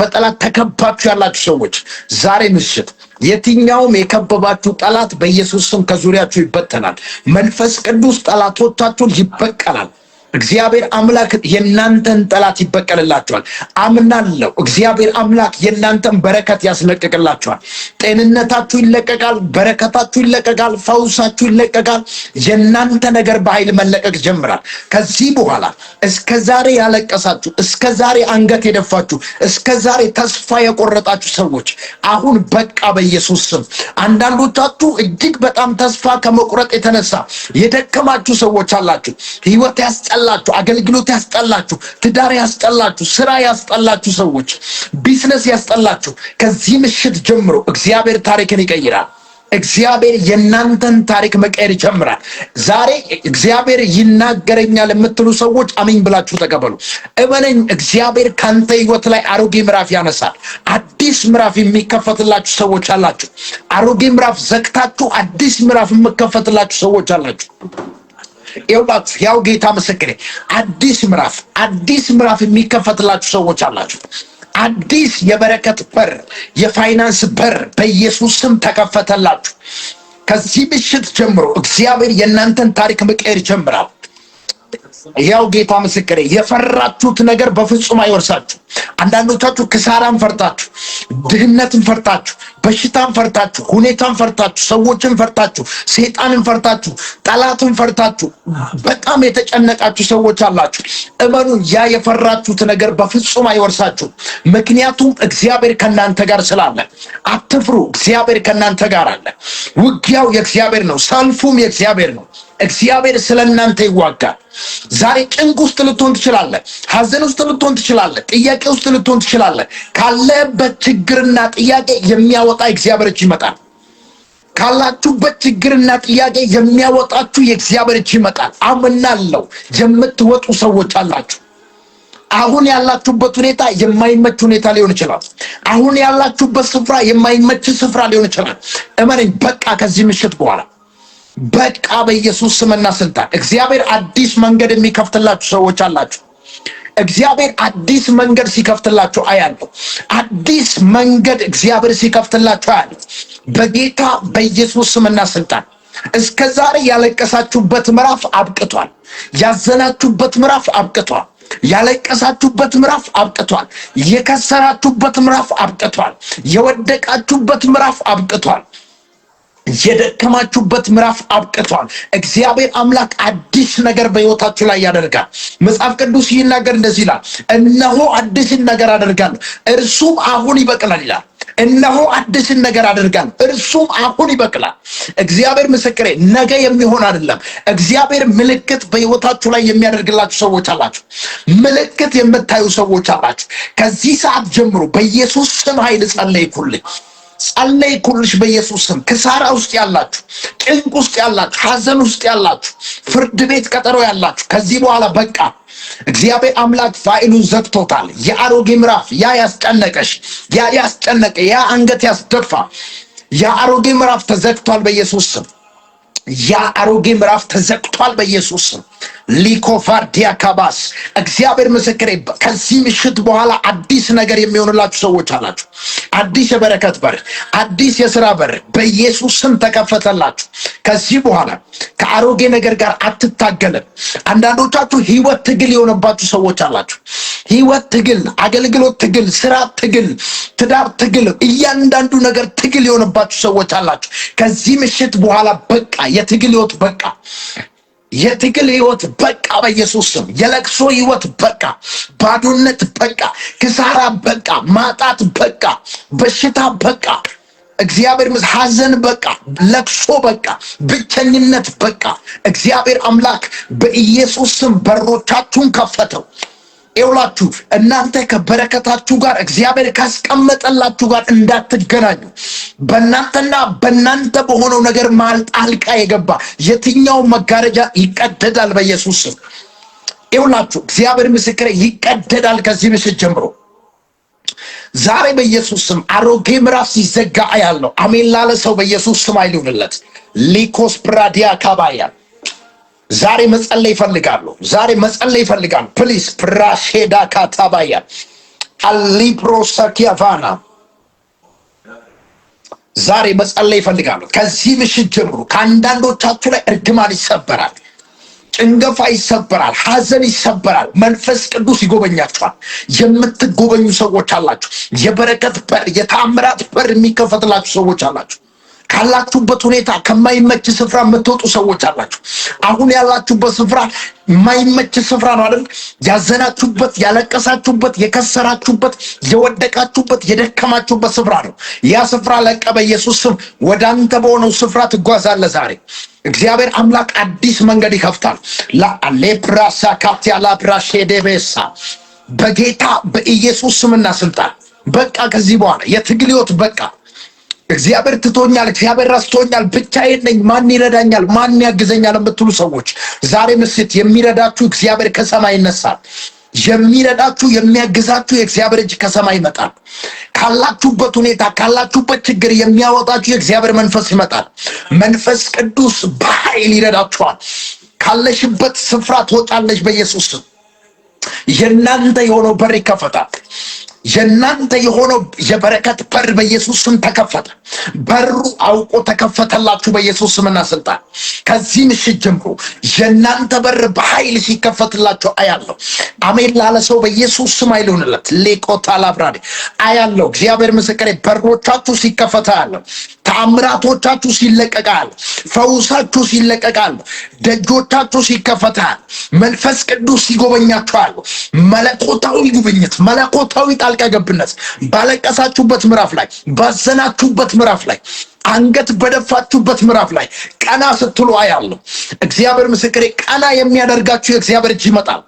በጠላት ተከባችሁ ያላችሁ ሰዎች ዛሬ ምሽት የትኛውም የከበባችሁ ጠላት በኢየሱስ ስም ከዙሪያችሁ ይበተናል። መንፈስ ቅዱስ ጠላቶቻችሁን ይበቀላል። እግዚአብሔር አምላክ የናንተን ጠላት ይበቀልላችኋል። አምናለሁ። እግዚአብሔር አምላክ የናንተን በረከት ያስለቅቅላችኋል። ጤንነታችሁ ይለቀቃል፣ በረከታችሁ ይለቀቃል፣ ፈውሳችሁ ይለቀቃል። የናንተ ነገር በኃይል መለቀቅ ጀምራል። ከዚህ በኋላ እስከዛሬ ያለቀሳችሁ፣ እስከዛሬ አንገት የደፋችሁ፣ እስከዛሬ ተስፋ የቆረጣችሁ ሰዎች አሁን በቃ በኢየሱስ ስም። አንዳንዶቻችሁ እጅግ በጣም ተስፋ ከመቁረጥ የተነሳ የደከማችሁ ሰዎች አላችሁ። ህይወት ያስጠላችሁ፣ አገልግሎት ያስጠላችሁ፣ ትዳር ያስጠላችሁ፣ ስራ ያስጠላችሁ ሰዎች፣ ቢዝነስ ያስጠላችሁ፣ ከዚህ ምሽት ጀምሮ እግዚአብሔር ታሪክን ይቀይራል። እግዚአብሔር የናንተን ታሪክ መቀየር ይጀምራል። ዛሬ እግዚአብሔር ይናገረኛል የምትሉ ሰዎች አሜን ብላችሁ ተቀበሉ። እመነኝ፣ እግዚአብሔር ካንተ ህይወት ላይ አሮጌ ምዕራፍ ያነሳል። አዲስ ምዕራፍ የሚከፈትላችሁ ሰዎች አላችሁ። አሮጌ ምዕራፍ ዘግታችሁ አዲስ ምዕራፍ የሚከፈትላችሁ ሰዎች አላችሁ። ይኸውላችሁ፣ ያው ጌታ ምስክሬ፣ አዲስ ምዕራፍ የሚከፈትላችሁ ሰዎች አላችሁ። አዲስ የበረከት በር፣ የፋይናንስ በር በኢየሱስ ስም ተከፈተላችሁ። ከዚህ ምሽት ጀምሮ እግዚአብሔር የእናንተን ታሪክ መቀየር ይጀምራል። ያው ጌታ ምስክሬ፣ የፈራችሁት ነገር በፍጹም አይወርሳችሁ። አንዳንዶቻችሁ ክሳራን ፈርታችሁ፣ ድህነትን ፈርታችሁ፣ በሽታን ፈርታችሁ፣ ሁኔታን ፈርታችሁ፣ ሰዎችን ፈርታችሁ፣ ሰይጣንን ፈርታችሁ፣ ጠላትን ፈርታችሁ በጣም የተጨነቃችሁ ሰዎች አላችሁ። እመኑ፣ ያ የፈራችሁት ነገር በፍጹም አይወርሳችሁ። ምክንያቱም እግዚአብሔር ከናንተ ጋር ስላለ። አትፍሩ፣ እግዚአብሔር ከናንተ ጋር አለ። ውጊያው የእግዚአብሔር ነው፣ ሰልፉም የእግዚአብሔር ነው። እግዚአብሔር ስለናንተ ይዋጋል። ዛሬ ጭንቅ ውስጥ ልትሆን ትችላለህ። ሐዘን ውስጥ ልትሆን ትችላለህ። ጥያቄ ውስጥ ልትሆን ትችላለህ። ካለበት ችግርና ጥያቄ የሚያወጣ እግዚአብሔር እጅ ይመጣል። ካላችሁበት ችግርና ጥያቄ የሚያወጣችሁ የእግዚአብሔር እጅ ይመጣል። አምናለሁ። የምትወጡ ሰዎች አላችሁ። አሁን ያላችሁበት ሁኔታ የማይመች ሁኔታ ሊሆን ይችላል። አሁን ያላችሁበት ስፍራ የማይመች ስፍራ ሊሆን ይችላል። እመነኝ፣ በቃ ከዚህ ምሽት በኋላ በቃ በኢየሱስ ስምና ስልጣን እግዚአብሔር አዲስ መንገድ የሚከፍትላችሁ ሰዎች አላችሁ። እግዚአብሔር አዲስ መንገድ ሲከፍትላችሁ አያለሁ። አዲስ መንገድ እግዚአብሔር ሲከፍትላችሁ አያለሁ። በጌታ በኢየሱስ ስምና ስልጣን እስከዛሬ ያለቀሳችሁበት ምዕራፍ አብቅቷል። ያዘናችሁበት ምዕራፍ አብቅቷል። ያለቀሳችሁበት ምዕራፍ አብቅቷል። የከሰራችሁበት ምዕራፍ አብቅቷል። የወደቃችሁበት ምዕራፍ አብቅቷል። የደከማችሁበት ምዕራፍ አብቅቷል። እግዚአብሔር አምላክ አዲስ ነገር በሕይወታችሁ ላይ ያደርጋል። መጽሐፍ ቅዱስ ይናገር እንደዚህ ይላል፣ እነሆ አዲስን ነገር አደርጋለሁ እርሱም አሁን ይበቅላል ይላል። እነሆ አዲስን ነገር አደርጋለሁ እርሱም አሁን ይበቅላል። እግዚአብሔር ምስክሬ፣ ነገ የሚሆን አይደለም። እግዚአብሔር ምልክት በሕይወታችሁ ላይ የሚያደርግላችሁ ሰዎች አላችሁ። ምልክት የምታዩ ሰዎች አላችሁ። ከዚህ ሰዓት ጀምሮ በኢየሱስ ስም ኃይል ጸለይኩልሽ በኢየሱስ ስም። ክሳራ ውስጥ ያላችሁ፣ ጭንቅ ውስጥ ያላችሁ፣ ሐዘን ውስጥ ያላችሁ፣ ፍርድ ቤት ቀጠሮ ያላችሁ ከዚህ በኋላ በቃ እግዚአብሔር አምላክ ፋይሉን ዘግቶታል። የአሮጌ ምዕራፍ ያ ያስጨነቀሽ፣ ያ ያስጨነቀ፣ ያ አንገት ያስደፋ የአሮጌ ምዕራፍ ተዘግቷል በኢየሱስ ስም። ያ አሮጌ ምዕራፍ ተዘግቷል በኢየሱስ ስም። ሊኮፋርዲያ ካባስ እግዚአብሔር ምስክሬ፣ ከዚህ ምሽት በኋላ አዲስ ነገር የሚሆንላችሁ ሰዎች አላችሁ። አዲስ የበረከት በር፣ አዲስ የሥራ በር በኢየሱስ ስም ተከፈተላችሁ። ከዚህ በኋላ ከአሮጌ ነገር ጋር አትታገልም። አንዳንዶቻችሁ ህይወት ትግል የሆነባችሁ ሰዎች አላችሁ። ህይወት ትግል፣ አገልግሎት ትግል፣ ስራ ትግል፣ ትዳር ትግል፣ እያንዳንዱ ነገር ትግል የሆነባችሁ ሰዎች አላችሁ። ከዚህ ምሽት በኋላ በቃ የትግል ህይወት በቃ፣ የትግል ህይወት በቃ በኢየሱስ ስም። የለቅሶ ህይወት በቃ፣ ባዶነት በቃ፣ ክሳራ በቃ፣ ማጣት በቃ፣ በሽታ በቃ፣ እግዚአብሔር ሐዘን በቃ፣ ለቅሶ በቃ፣ ብቸኝነት በቃ። እግዚአብሔር አምላክ በኢየሱስ ስም በሮቻችሁን ከፈተው። ይውላችሁ እናንተ ከበረከታችሁ ጋር እግዚአብሔር ካስቀመጠላችሁ ጋር እንዳትገናኙ፣ በእናንተና በእናንተ በሆነው ነገር መሃል ጣልቃ የገባ የትኛው መጋረጃ ይቀደዳል በኢየሱስ ስም። ይውላችሁ እግዚአብሔር ምስክሬ ይቀደዳል ከዚህ ምሽት ጀምሮ። ዛሬ በኢየሱስ ስም አሮጌ ምዕራፍ ሲዘጋ አያለው። አሜን ላለ ሰው በኢየሱስ ስም አይሉንለት። ሊኮስ ፕራዲያ ካባያ ዛሬ መጸለይ ይፈልጋሉ። ዛሬ መጸለይ ይፈልጋሉ። ፕሊስ ፕራሼዳ ካታባያ አሊፕሮ ሳኪያቫና ዛሬ መጸለይ ይፈልጋሉ። ከዚህ ምሽት ጀምሮ ከአንዳንዶቻችሁ ላይ እርግማን ይሰበራል፣ ጭንገፋ ይሰበራል፣ ሐዘን ይሰበራል። መንፈስ ቅዱስ ይጎበኛችኋል። የምትጎበኙ ሰዎች አላችሁ። የበረከት በር፣ የታምራት በር የሚከፈትላችሁ ሰዎች አላችሁ። ካላችሁበት ሁኔታ ከማይመች ስፍራ የምትወጡ ሰዎች አላችሁ። አሁን ያላችሁበት ስፍራ የማይመች ስፍራ ነው አይደል? ያዘናችሁበት፣ ያለቀሳችሁበት፣ የከሰራችሁበት፣ የወደቃችሁበት፣ የደከማችሁበት ስፍራ ነው። ያ ስፍራ ለቀ በኢየሱስ ስም ወደ አንተ በሆነው ስፍራ ትጓዛለህ። ዛሬ እግዚአብሔር አምላክ አዲስ መንገድ ይከፍታል። ላሌፕራሳ ካቲያላ ብራሼዴቤሳ በጌታ በኢየሱስ ስምና ስልጣን በቃ ከዚህ በኋላ የትግል ህይወት በቃ። እግዚአብሔር ትቶኛል፣ እግዚአብሔር ረስቶኛል፣ ብቻዬን ነኝ፣ ማን ይረዳኛል፣ ማን ያግዘኛል የምትሉ ሰዎች ዛሬ ምሽት የሚረዳችሁ እግዚአብሔር ከሰማይ ይነሳል። የሚረዳችሁ የሚያግዛችሁ የእግዚአብሔር እጅ ከሰማይ ይመጣል። ካላችሁበት ሁኔታ ካላችሁበት ችግር የሚያወጣችሁ የእግዚአብሔር መንፈስ ይመጣል። መንፈስ ቅዱስ በኃይል ይረዳችኋል። ካለሽበት ስፍራ ትወጣለች በኢየሱስ ስም። የእናንተ የሆነው በር ይከፈታል። የእናንተ የሆነው የበረከት በር በኢየሱስ ስም ተከፈተ። በሩ አውቆ ተከፈተላችሁ በኢየሱስ ስምና ስልጣን። ከዚህ ምሽት ጀምሮ የእናንተ በር በኃይል ሲከፈትላችሁ አያለሁ። አሜን ላለ ሰው በኢየሱስ ስም አይሉንለት። ሌቆታ ላብራዴ አያለሁ። እግዚአብሔር ምስክሬ፣ በሮቻችሁ ሲከፈታ አያለሁ። ተአምራቶቻችሁ ሲለቀቃል፣ ፈውሳችሁ ሲለቀቃል፣ ደጆቻችሁ ሲከፈታል፣ መንፈስ ቅዱስ ሲጎበኛችኋል። መለኮታዊ ጉብኝት፣ መለኮታዊ ጣልቃ ገብነት ባለቀሳችሁበት ምዕራፍ ላይ፣ ባዘናችሁበት ምዕራፍ ላይ፣ አንገት በደፋችሁበት ምዕራፍ ላይ ቀና ስትሉ አያለሁ። እግዚአብሔር ምስክሬ፣ ቀና የሚያደርጋችሁ የእግዚአብሔር እጅ ይመጣል።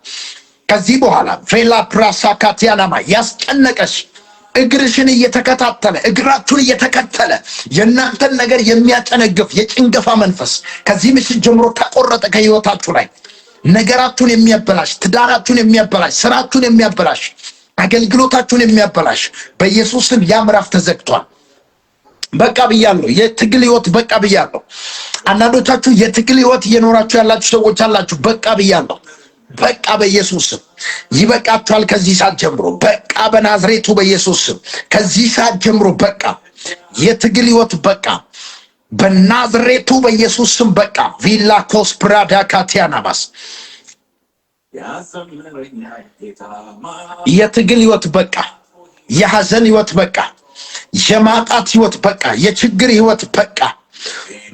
ከዚህ በኋላ ቬላ ፕራሳ ካቲያናማ ያስጨነቀሽ እግርሽን እየተከታተለ እግራችሁን እየተከተለ የእናንተን ነገር የሚያጨነግፍ የጭንገፋ መንፈስ ከዚህ ምሽት ጀምሮ ተቆረጠ ከህይወታችሁ ላይ። ነገራችሁን የሚያበላሽ፣ ትዳራችሁን የሚያበላሽ፣ ስራችሁን የሚያበላሽ፣ አገልግሎታችሁን የሚያበላሽ በኢየሱስ ስም ያ ምዕራፍ ተዘግቷል። በቃ ብያለሁ። የትግል ህይወት በቃ ብያለሁ። አንዳንዶቻችሁ የትግል ህይወት እየኖራችሁ ያላችሁ ሰዎች አላችሁ። በቃ ብያለሁ። በቃ በኢየሱስ ስም ይበቃችኋል። ከዚህ ሰዓት ጀምሮ በቃ በናዝሬቱ በኢየሱስ ስም ከዚህ ሰዓት ጀምሮ በቃ የትግል ህይወት በቃ በናዝሬቱ በኢየሱስ ስም በቃ። ቪላ ኮስፕራዳ ካቲያናባስ የትግል ህይወት በቃ፣ የሐዘን ህይወት በቃ፣ የማጣት ህይወት በቃ፣ የችግር ህይወት በቃ።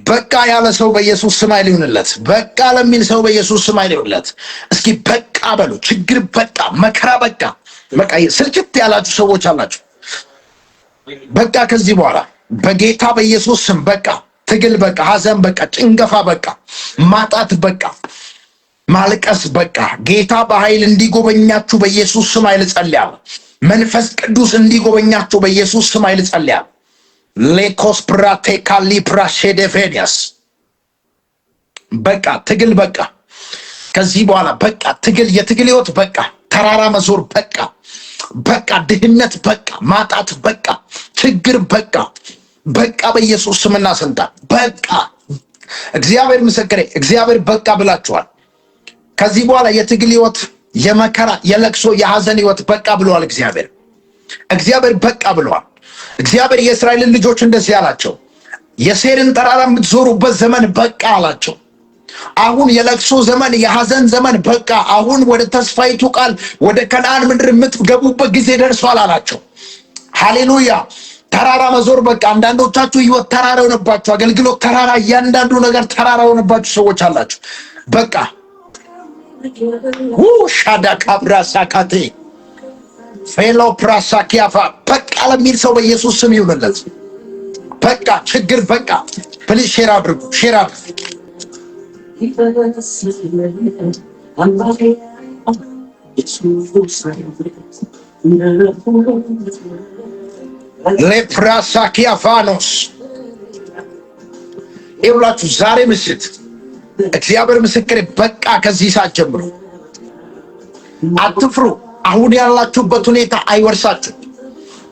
በቃ ያለ ሰው በኢየሱስ ስም አይልዩንለት። በቃ ለሚል ሰው በኢየሱስ ስም አይልዩንለት። እስኪ በቃ በሉ። ችግር በቃ፣ መከራ በቃ። በቃ ስልችት ያላችሁ ሰዎች አላችሁ። በቃ ከዚህ በኋላ በጌታ በኢየሱስ ስም በቃ። ትግል በቃ፣ ሐዘን በቃ፣ ጭንገፋ በቃ፣ ማጣት በቃ፣ ማልቀስ በቃ። ጌታ በኃይል እንዲጎበኛችሁ በኢየሱስ ስም ኃይል ጸልያለሁ። መንፈስ ቅዱስ እንዲጎበኛችሁ በኢየሱስ ስም ኃይል ጸልያለሁ። ሌኮስ ፕራቴ ካሊ ፕራሼዴቬኒያስ በቃ ትግል በቃ፣ ከዚህ በኋላ በቃ የትግል ህይወት በቃ፣ ተራራ መዞር በቃ፣ በቃ ድህነት በቃ፣ ማጣት በቃ፣ ችግር በቃ፣ በቃ በኢየሱስ ስምና ስልጣን በቃ። እግዚአብሔር ምስክሬ፣ እግዚአብሔር በቃ ብላችኋል። ከዚህ በኋላ የትግል ህይወት፣ የመከራ፣ የለቅሶ፣ የሐዘን ህይወት በቃ ብለዋል። እግዚአብሔር በቃ ብለዋል። እግዚአብሔር የእስራኤልን ልጆች እንደዚህ አላቸው፣ የሴርን ተራራ የምትዞሩበት ዘመን በቃ አላቸው። አሁን የለቅሶ ዘመን፣ የሐዘን ዘመን በቃ፣ አሁን ወደ ተስፋይቱ ቃል ወደ ከነዓን ምድር የምትገቡበት ጊዜ ደርሷል አላቸው። ሃሌሉያ። ተራራ መዞር በቃ። አንዳንዶቻችሁ ህይወት ተራራ ሆነባችሁ፣ አገልግሎት ተራራ፣ እያንዳንዱ ነገር ተራራ ሆነባችሁ ሰዎች አላችሁ። በቃ ሻዳ ካብራ ሳካቴ ፌሎ ፕራሳኪያፋ በቃ ለሚል ሰው በኢየሱስ ስም ይሁንለት። በቃ ችግር በቃ። ፕሊዝ ሼር አድርጉ፣ ሼር አድርጉ። ሌፕራሳኪያፋኖስ ይብላችሁ። ዛሬ ምሽት እግዚአብሔር ምስክሬ በቃ። ከዚህ ሰዓት ጀምሮ አትፍሩ። አሁን ያላችሁበት ሁኔታ አይወርሳችሁ።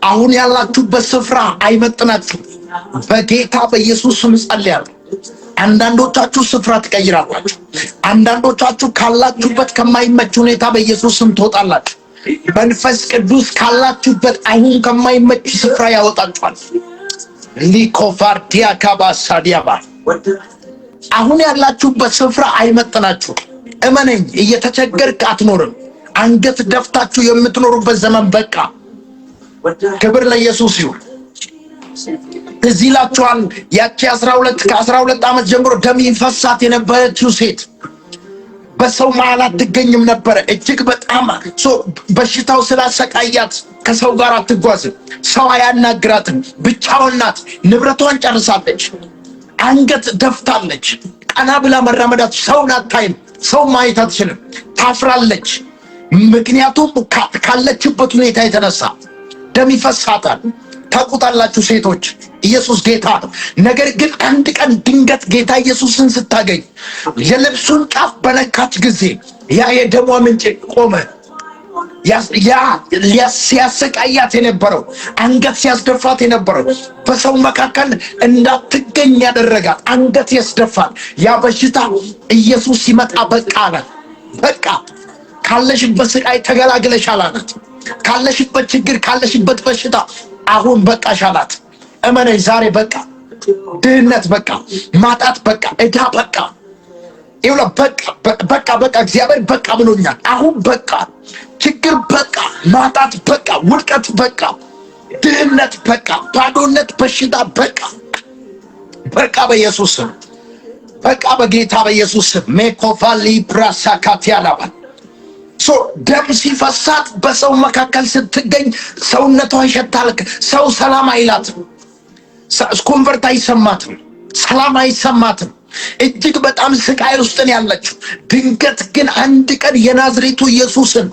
አሁን ያላችሁበት ስፍራ አይመጥናችሁ። በጌታ በኢየሱስ ስም ጸልያለሁ። አንዳንዶቻችሁ ስፍራ ትቀይራላችሁ። አንዳንዶቻችሁ ካላችሁበት ከማይመች ሁኔታ በኢየሱስ ስም ትወጣላችሁ። መንፈስ ቅዱስ ካላችሁበት አሁን ከማይመች ስፍራ ያወጣችኋል። ሊኮፋርዲያ ካባሳዲያባ አሁን ያላችሁበት ስፍራ አይመጥናችሁ። እመነኝ፣ እየተቸገርክ አትኖርም። አንገት ደፍታችሁ የምትኖሩበት ዘመን በቃ። ክብር ለኢየሱስ ይሁን። እዚህ ላችኋል ያቺ 12 ዓመት ጀምሮ ደም ይፈሳት የነበረችው ሴት በሰው መሃል አትገኝም ነበረ። እጅግ በጣም በሽታው ስላሰቃያት ከሰው ጋር አትጓዝም። ሰው አያናግራትም። ብቻዋን ናት። ንብረቷን ጨርሳለች። አንገት ደፍታለች። ቀና ብላ መራመዳት ሰውን አታይም። ሰው ማየት አትችልም። ታፍራለች። ምክንያቱም ካለችበት ሁኔታ የተነሳ ደም ይፈሳታል። ታውቁታላችሁ ሴቶች፣ ኢየሱስ ጌታ ነው። ነገር ግን አንድ ቀን ድንገት ጌታ ኢየሱስን ስታገኝ የልብሱን ጫፍ በነካች ጊዜ ያ የደሟ ምንጭ ቆመ። ሲያሰቃያት የነበረው አንገት ሲያስደፋት የነበረው በሰው መካከል እንዳትገኝ ያደረጋት አንገት ያስደፋል ያ በሽታ ኢየሱስ ሲመጣ በቃ አለ። በቃ ካለሽበት ስቃይ ተገላግለሻል አላት። ካለሽበት ችግር፣ ካለሽበት በሽታ አሁን በቃሽ አላት። እመነኝ ዛሬ በቃ። ድህነት በቃ፣ ማጣት በቃ፣ ዕዳ በቃ፣ ይውላ በቃ። እግዚአብሔር በቃ ብሎኛል። አሁን በቃ። ችግር በቃ፣ ማጣት በቃ፣ ውድቀት በቃ፣ ድህነት በቃ፣ ባዶነት፣ በሽታ በቃ በኢየሱስ ስም በቃ፣ በጌታ በኢየሱስ ስም ሜኮፋሊ ብራሳካቲያላባ ደም ሲፈሳት በሰው መካከል ስትገኝ ሰውነቷ ይሸታል። ሰው ሰላም አይላትም። ኮንቨርት አይሰማትም። ሰላም አይሰማትም። እጅግ በጣም ስቃይ ውስጥ ነው ያለችው። ድንገት ግን አንድ ቀን የናዝሬቱ ኢየሱስን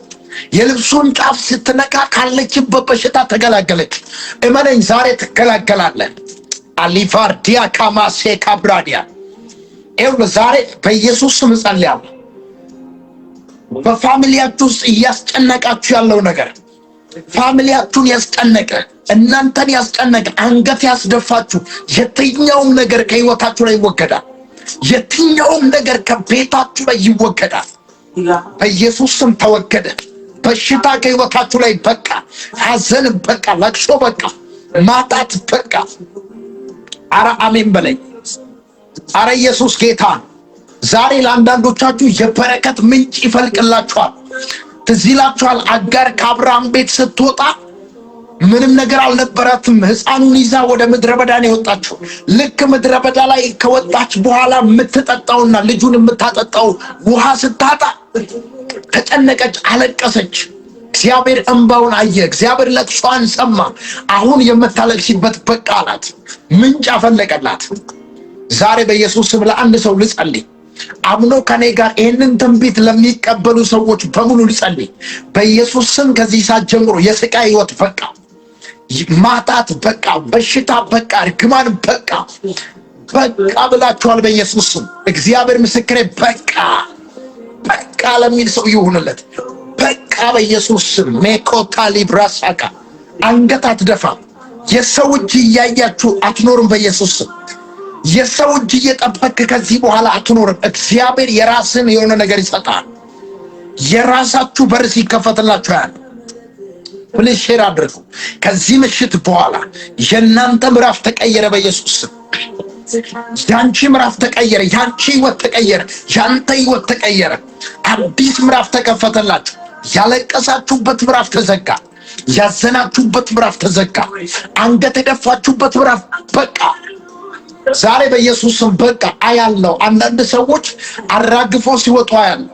የልብሱን ጫፍ ስትነካ ካለችበት በሽታ ተገላገለች። እመነኝ ዛሬ ትገላገላለህ። አሊፋርዲያ ካማሴ ካብራዲያ ዛሬ በኢየሱስ ስም ጸልያለሁ። በፋሚሊያችሁ ውስጥ እያስጨነቃችሁ ያለው ነገር ፋሚሊያችሁን ያስጨነቀ እናንተን ያስጨነቀ አንገት ያስደፋችሁ የትኛውም ነገር ከህይወታችሁ ላይ ይወገዳል። የትኛውም ነገር ከቤታችሁ ላይ ይወገዳል። በኢየሱስ ስም ተወገደ። በሽታ ከህይወታችሁ ላይ በቃ፣ ሐዘን በቃ፣ ለቅሶ በቃ፣ ማጣት በቃ። አረ አሜን በለኝ። አረ ኢየሱስ ጌታ። ዛሬ ለአንዳንዶቻችሁ የበረከት ምንጭ ይፈልቅላችኋል። ትዝ ይላችኋል አጋር ከአብርሃም ቤት ስትወጣ ምንም ነገር አልነበራትም። ሕፃኑን ይዛ ወደ ምድረ በዳ ነው የወጣችው። ልክ ምድረ በዳ ላይ ከወጣች በኋላ የምትጠጣውና ልጁን የምታጠጣው ውሃ ስታጣ ተጨነቀች፣ አለቀሰች። እግዚአብሔር እንባውን አየ። እግዚአብሔር ለቅሷን ሰማ። አሁን የምታለቅሽበት በቃ አላት። ምንጭ አፈለቀላት። ዛሬ በኢየሱስ ስም ለአንድ ሰው ልጸልይ። አምኖ ከኔ ጋር ይህንን ትንቢት ለሚቀበሉ ሰዎች በሙሉ ልጸልይ። በኢየሱስ ስም ከዚህ ሰዓት ጀምሮ የስቃይ ህይወት በቃ፣ ማጣት በቃ፣ በሽታ በቃ፣ እርግማን በቃ ብላችኋል። በኢየሱስ ስም እግዚአብሔር ምስክሬ በቃ በቃ ለሚል ሰው ይሁንለት። በቃ በኢየሱስ ስም ሜኮታ ሊብራሳካ አንገት አትደፋም። የሰው እጅ እያያችሁ አትኖርም። በኢየሱስ ስም የሰው እጅ እየጠበቅ ከዚህ በኋላ አትኖርም። እግዚአብሔር የራስን የሆነ ነገር ይሰጣል። የራሳችሁ በር ሲከፈትላችሁ ያለ ፕሊዝ ሼር አድርጉ። ከዚህ ምሽት በኋላ የእናንተ ምዕራፍ ተቀየረ በኢየሱስ ስም። ያንቺ ምዕራፍ ተቀየረ። ያንቺ ህይወት ተቀየረ። ያንተ ህይወት ተቀየረ። አዲስ ምዕራፍ ተከፈተላችሁ። ያለቀሳችሁበት ምዕራፍ ተዘጋ። ያዘናችሁበት ምዕራፍ ተዘጋ። አንገት የደፋችሁበት ምዕራፍ በቃ ዛሬ በኢየሱስ ስም በቃ አያለው። አንዳንድ ሰዎች አራግፎ ሲወጡ አያለው።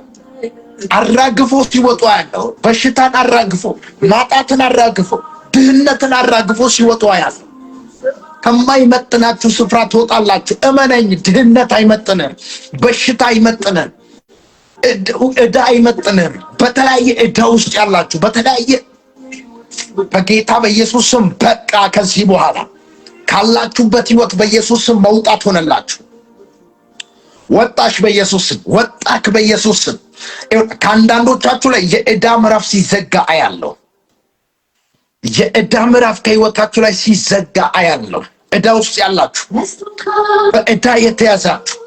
አራግፎ ሲወጡ አያለው። በሽታን አራግፎ፣ ማጣትን አራግፎ፣ ድህነትን አራግፎ ሲወጡ አያለው። ከማይመጥናችሁ ስፍራ ትወጣላችሁ። እመነኝ፣ ድህነት አይመጥንም፣ በሽታ አይመጥንም፣ ዕዳ አይመጥንም። በተለያየ ዕዳ ውስጥ ያላችሁ በተለያየ በጌታ በኢየሱስ ስም በቃ ከዚህ በኋላ ካላችሁበት ህይወት በኢየሱስ ስም መውጣት ሆነላችሁ። ወጣሽ በኢየሱስ ስም፣ ወጣክ በኢየሱስ ስም። ከአንዳንዶቻችሁ ላይ የዕዳ ምዕራፍ ሲዘጋ አያለው። የዕዳ ምዕራፍ ከህይወታችሁ ላይ ሲዘጋ አያለው። ዕዳ ውስጥ ያላችሁ፣ በዕዳ የተያዛችሁ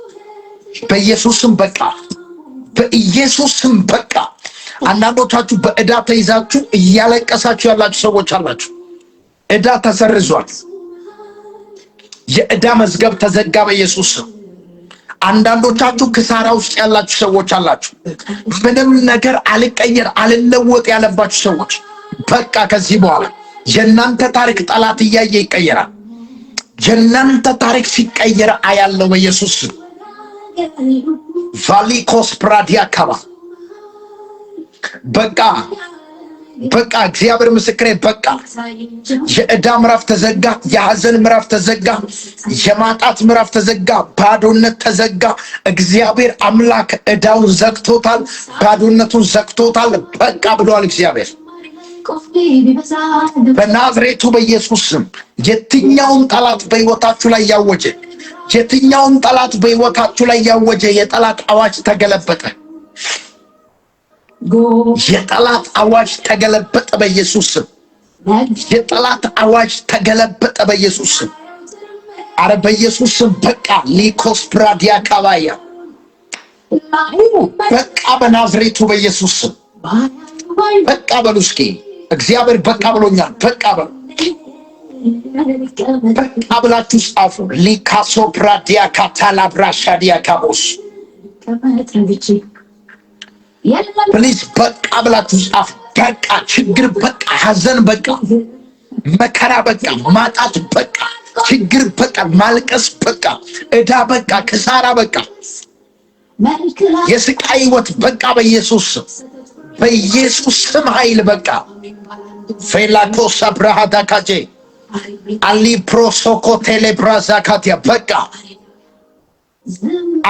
በኢየሱስ ስም በቃ፣ በኢየሱስ ስም በቃ። አንዳንዶቻችሁ በዕዳ ተይዛችሁ እያለቀሳችሁ ያላችሁ ሰዎች አላችሁ። ዕዳ ተሰርዟል። የዕዳ መዝገብ ተዘጋ በኢየሱስ ስም። አንዳንዶቻችሁ ክሳራ ውስጥ ያላችሁ ሰዎች አላችሁ። ምንም ነገር አልቀየር አልለወጥ ያለባችሁ ሰዎች በቃ ከዚህ በኋላ የእናንተ ታሪክ ጠላት እያየ ይቀየራል። የእናንተ ታሪክ ሲቀየር አያለው በኢየሱስ ስም። ቫሊኮስ ፕራዲያ ካባ በቃ በቃ እግዚአብሔር ምስክሬ በቃ። የዕዳ ምዕራፍ ተዘጋ። የሐዘን ምዕራፍ ተዘጋ። የማጣት ምዕራፍ ተዘጋ። ባዶነት ተዘጋ። እግዚአብሔር አምላክ ዕዳውን ዘግቶታል። ባዶነቱን ዘግቶታል። በቃ ብሏል እግዚአብሔር። በናዝሬቱ በኢየሱስ ስም የትኛውን ጠላት በሕይወታችሁ ላይ ያወጀ፣ የትኛውን ጠላት በሕይወታችሁ ላይ ያወጀ የጠላት አዋጅ ተገለበጠ። የጠላት አዋጅ ተገለበጠ በኢየሱስ ስም። የጠላት አዋጅ ተገለበጠ በኢየሱስ ስም። አረ በኢየሱስ ስም በቃ። ሊኮስ ፕራዲያ ካባያ በቃ በናዝሬቱ በኢየሱስ ስም በቃ በሉ እስኪ። እግዚአብሔር በቃ ብሎኛል። በቃ በሉ። በቃ ብላችሁ ጻፉ። ሊካሶ ፕራዲያ ካታላ ብራሻዲያ ካቦስ ፕሊዝ በቃ ብላችሁ ጻፉ። በቃ ችግር በቃ፣ ሐዘን በቃ፣ መከራ በቃ፣ ማጣት በቃ፣ ችግር በቃ፣ ማልቀስ በቃ፣ ዕዳ በቃ፣ ክሳራ በቃ፣ የስቃይ ህይወት በቃ በኢየሱስ ስም፣ በኢየሱስ ስም ኃይል በቃ። ፌላኮሳ ብራሃዳ ካጄ አሊ ፕሮሶኮ ቴሌብራዛ ካቲያ በቃ